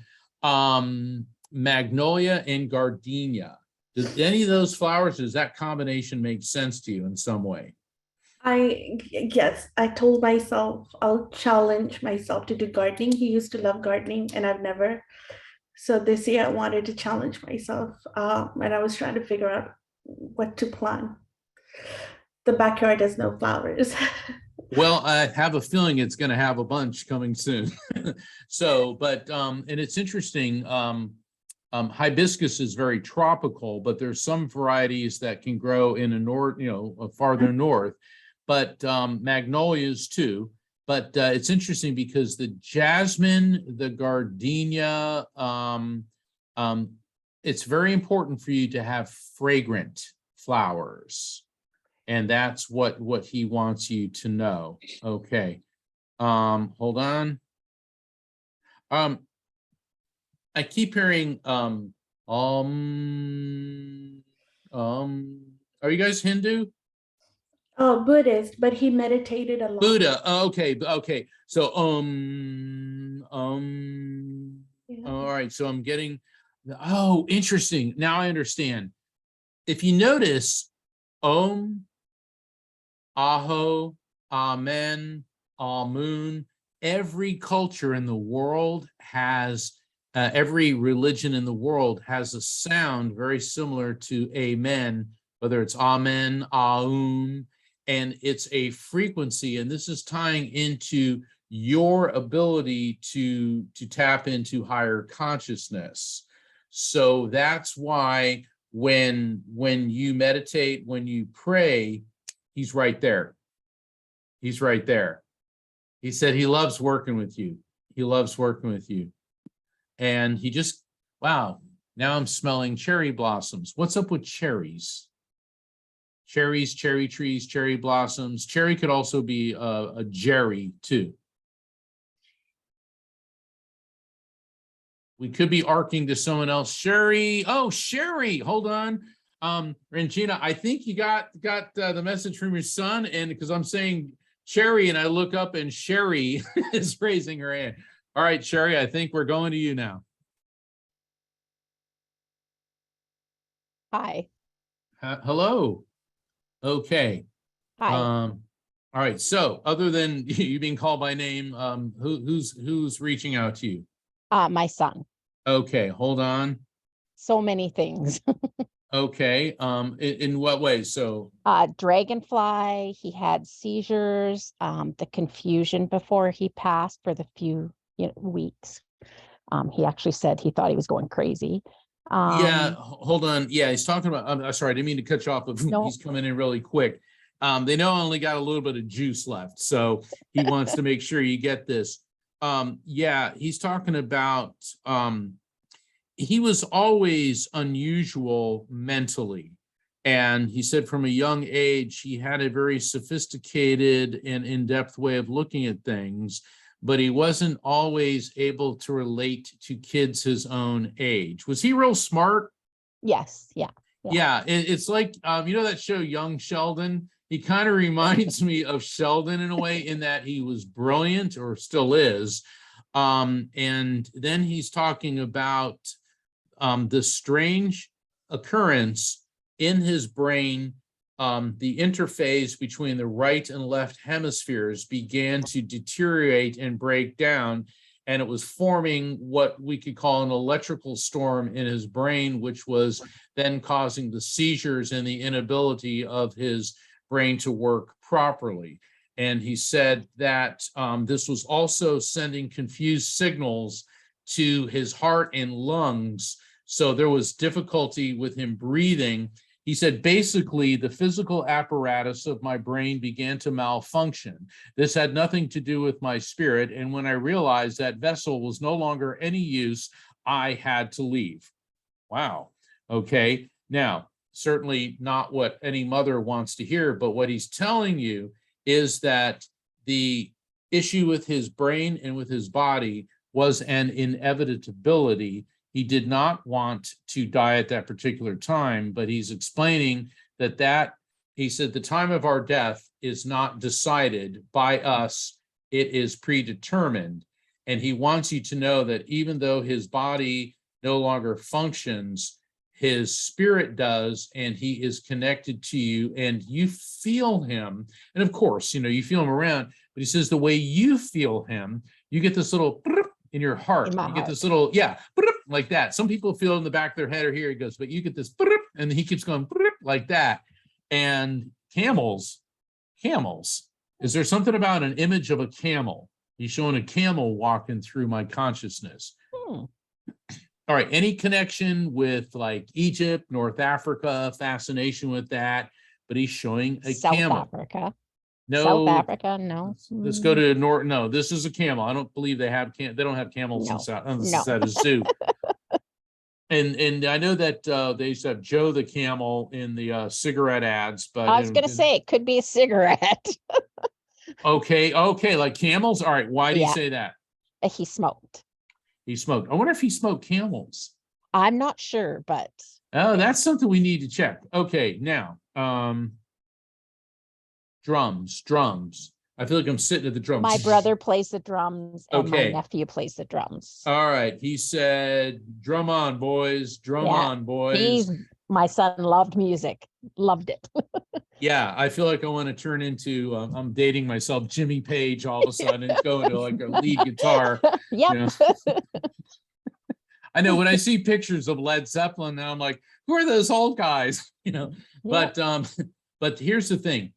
Speaker 3: magnolia and gardenia. Does any of those flowers, does that combination make sense to you in some way?
Speaker 16: Yes, I told myself I'll challenge myself to do gardening. He used to love gardening and I've never. So this year I wanted to challenge myself, and I was trying to figure out what to plant. The backyard has no flowers.
Speaker 3: Well, I have a feeling it's going to have a bunch coming soon. So, but, and it's interesting, hibiscus is very tropical, but there's some varieties that can grow in a north, farther north, but magnolias too. But it's interesting because the jasmine, the gardenia, it's very important for you to have fragrant flowers. And that's what he wants you to know. Okay. Hold on. I keep hearing are you guys Hindu?
Speaker 16: Oh, Buddhist, but he meditated a lot.
Speaker 3: Buddha. Okay. So
Speaker 16: Yeah.
Speaker 3: all right. So I'm getting, oh, interesting. Now I understand. If you notice, Om, Aho, Amen, Amun, every culture in the world has, every religion in the world has a sound very similar to Amen, whether it's Amen, Aum, and it's a frequency. And this is tying into your ability to tap into higher consciousness. So that's why when you meditate, when you pray, he's right there. He's right there. He said he loves working with you. He loves working with you. And he just, wow, Now I'm smelling cherry blossoms. What's up with cherries? Cherries, cherry trees, cherry blossoms. Cherry could also be a jerry too. We could be arcing to someone else. Sherry. Oh, Sherry. Hold on. Regina, I think you got the message from your son, and because I'm saying Cherry and I look up and Sherry is raising her hand. All right, Sherry, I think we're going to you now.
Speaker 17: Hi.
Speaker 3: Hello. Okay.
Speaker 17: Hi.
Speaker 3: All right. So other than you being called by name, who's reaching out to you?
Speaker 17: My son.
Speaker 3: Okay, hold on.
Speaker 17: So many things.
Speaker 3: Okay. In what way? So
Speaker 17: Dragonfly, he had seizures, the confusion before he passed for the few weeks. He actually said he thought he was going crazy.
Speaker 3: Yeah, hold on. Yeah, he's talking about, I'm sorry, I didn't mean to cut you off, but
Speaker 17: No.
Speaker 3: He's coming in really quick. They know I only got a little bit of juice left, so he wants to make sure you get this. Yeah, he's talking about, he was always unusual mentally. And he said from a young age, he had a very sophisticated and in-depth way of looking at things, but he wasn't always able to relate to kids his own age. Was he real smart?
Speaker 17: Yes. Yeah.
Speaker 3: Yeah, it's like, you know that show Young Sheldon? He kind of reminds me of Sheldon in a way, in that he was brilliant, or still is. And then he's talking about the strange occurrence in his brain. The interface between the right and left hemispheres began to deteriorate and break down, and it was forming what we could call an electrical storm in his brain, which was then causing the seizures and the inability of his brain to work properly. And he said that this was also sending confused signals to his heart and lungs. So there was difficulty with him breathing. He said, basically, the physical apparatus of my brain began to malfunction. This had nothing to do with my spirit. And when I realized that vessel was no longer any use, I had to leave. Wow. Okay. Now, certainly not what any mother wants to hear, but what he's telling you is that the issue with his brain and with his body was an inevitability. He did not want to die at that particular time, but he's explaining that he said the time of our death is not decided by us, it is predetermined. And he wants you to know that even though his body no longer functions, his spirit does, and he is connected to you, and you feel him. And of course, you feel him around, but he says the way you feel him, you get this little in your heart. You get this little, like that. Some people feel in the back of their head or here, he goes, but you get this, and he keeps going like that. And camels, is there something about an image of a camel? He's showing a camel walking through my consciousness. All right, any connection with like Egypt, North Africa, fascination with that, but he's showing a camel.
Speaker 17: South Africa.
Speaker 3: No.
Speaker 17: South Africa, no.
Speaker 3: Let's go to North. No, this is a camel. I don't believe they don't have camels in South. This is at a zoo. And I know that they used to have Joe the camel in the cigarette ads, but
Speaker 17: I was going to say it could be a cigarette.
Speaker 3: Okay, like camels. All right, why do you say that?
Speaker 17: He smoked.
Speaker 3: He smoked. I wonder if he smoked camels.
Speaker 17: I'm not sure, but
Speaker 3: oh, that's something we need to check. Okay, now drums. I feel like I'm sitting at the drums.
Speaker 17: My brother plays the drums and my nephew plays the drums.
Speaker 3: All right. He said, drum on, boys. Drum on, boys.
Speaker 17: My son loved music. Loved it.
Speaker 3: Yeah. I feel like I want to turn into, I'm dating myself, Jimmy Page all of a sudden and go into like a lead guitar.
Speaker 17: Yep.
Speaker 3: I know when I see pictures of Led Zeppelin now, I'm like, who are those old guys? But here's the thing.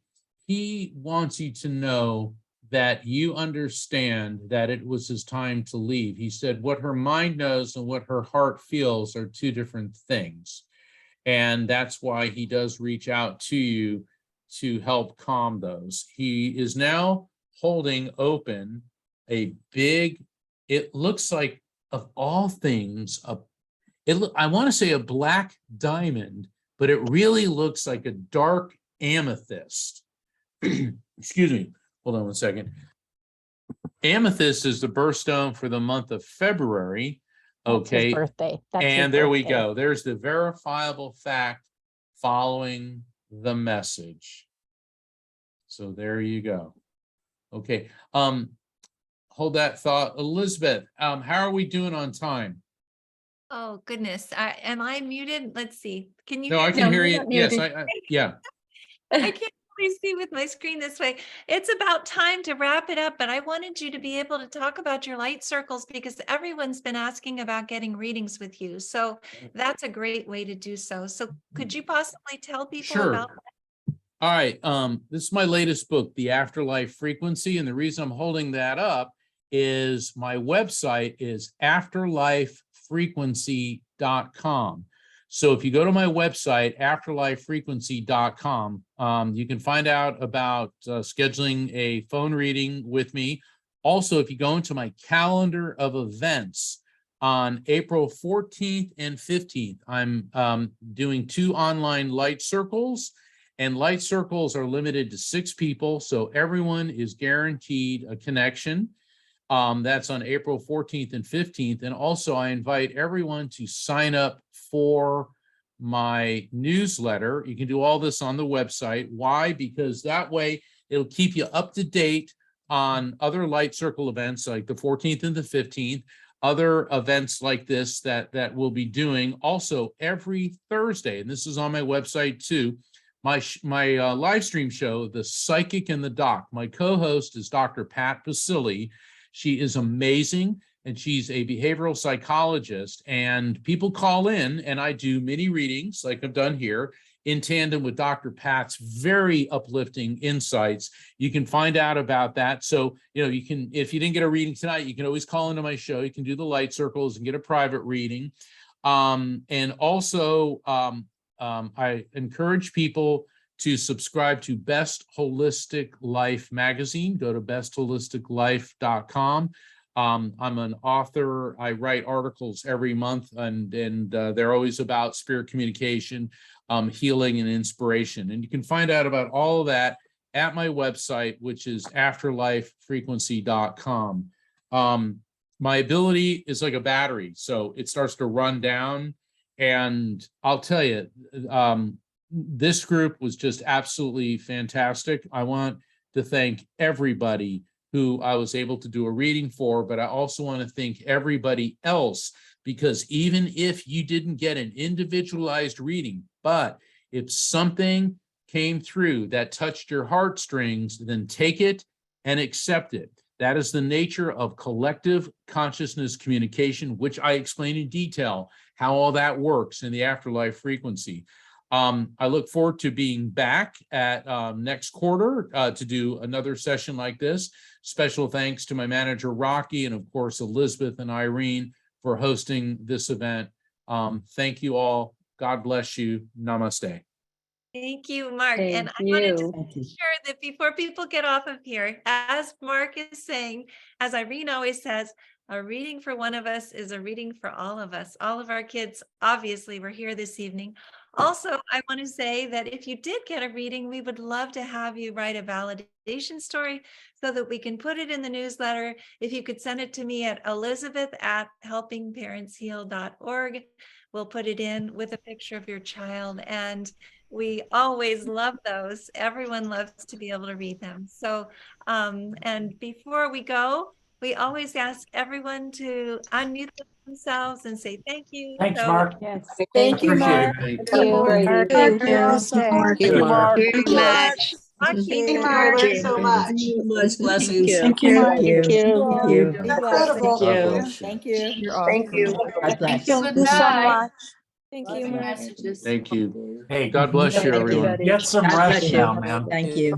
Speaker 3: He wants you to know that you understand that it was his time to leave. He said what her mind knows and what her heart feels are two different things. And that's why he does reach out to you to help calm those. He is now holding open a big, it looks like, of all things, I want to say a black diamond, but it really looks like a dark amethyst. Excuse me. Hold on one second. Amethyst is the birthstone for the month of February.
Speaker 17: That's his
Speaker 3: Okay.
Speaker 17: birthday. That's his
Speaker 3: And there we
Speaker 17: birthday.
Speaker 3: go. There's the verifiable fact following the message. So there you go. Okay. Hold that thought. Elizabeth, how are we doing on time?
Speaker 1: Oh, goodness. Am I muted? Let's see. Can you
Speaker 3: No, I
Speaker 1: hear
Speaker 3: can
Speaker 1: me?
Speaker 3: hear you. Yes, yeah.
Speaker 1: I can't really see with my screen this way. It's about time to wrap it up, but I wanted you to be able to talk about your light circles because everyone's been asking about getting readings with you. So that's a great way to do so. So could you possibly tell people about
Speaker 3: Sure. All right. This is my latest book, The Afterlife Frequency. And the reason I'm holding that up is my website is afterlifefrequency.com. So if you go to my website, afterlifefrequency.com, you can find out about scheduling a phone reading with me. Also, if you go into my calendar of events on April 14th and 15th, I'm doing 2 online light circles, and light circles are limited to 6 people. So everyone is guaranteed a connection. That's on April 14th and 15th. And also I invite everyone to sign up for my newsletter. You can do all this on the website. Why? Because that way it'll keep you up to date on other light circle events like the 14th and the 15th, other events like this that we'll be doing also every Thursday. And this is on my website too. My live stream show, The Psychic and the Doc. My co-host is Dr. Pat Basili. She is amazing, and she's a behavioral psychologist. And people call in, and I do mini readings like I've done here in tandem with Dr. Pat's very uplifting insights. You can find out about that. So, you can, if you didn't get a reading tonight, you can always call into my show. You can do the light circles and get a private reading. And also, I encourage people to subscribe to Best Holistic Life magazine. Go to bestholisticlife.com. I'm an author. I write articles every month, and they're always about spirit communication, healing, and inspiration. And you can find out about all of that at my website, which is afterlifefrequency.com. My ability is like a battery, so it starts to run down. And I'll tell you, this group was just absolutely fantastic. I want to thank everybody who I was able to do a reading for, but I also want to thank everybody else, because even if you didn't get an individualized reading, but if something came through that touched your heartstrings, then take it and accept it. That is the nature of collective consciousness communication, which I explain in detail how all that works in the Afterlife Frequency. I look forward to being back at next quarter to do another session like this. Special thanks to my manager, Rocky, and of course, Elizabeth and Irene for hosting this event. Thank you all. God bless you. Namaste.
Speaker 1: Thank you, Mark.
Speaker 2: Thank
Speaker 1: And I wanted to
Speaker 2: you.
Speaker 1: make sure that before people get off of here, as Mark is saying, as Irene always says, a reading for one of us is a reading for all of us. All of our kids, obviously, were here this evening. Also, I want to say that if you did get a reading, we would love to have you write a validation story so that we can put it in the newsletter. If you could send it to me at elizabeth@helpingparentsheal.org. We'll put it in with a picture of your child, and we always love those. Everyone loves to be able to read them. So, and before we go, we always ask everyone to unmute themselves and say thank you.
Speaker 18: Thanks,
Speaker 1: So,
Speaker 18: Mark.
Speaker 2: Yes.
Speaker 18: Thank you,
Speaker 3: Appreciate
Speaker 18: Mark.
Speaker 3: it.
Speaker 2: Thank you.
Speaker 18: Thank you.
Speaker 2: Namaste.
Speaker 18: Thank you, Mark.
Speaker 19: Very much.
Speaker 1: Thank
Speaker 19: you, Mark, so much.
Speaker 13: Much blessings.
Speaker 10: Thank you, Mark.
Speaker 17: Thank you.
Speaker 19: Incredible.
Speaker 3: Thank you.
Speaker 18: Thank you.
Speaker 19: Thank you.
Speaker 18: God bless.
Speaker 19: Thank you so much.
Speaker 12: Thank you, Mark.
Speaker 3: Thank you.
Speaker 18: Hey,
Speaker 3: God bless you, everyone.
Speaker 18: get some rest now, man.
Speaker 19: Bless you.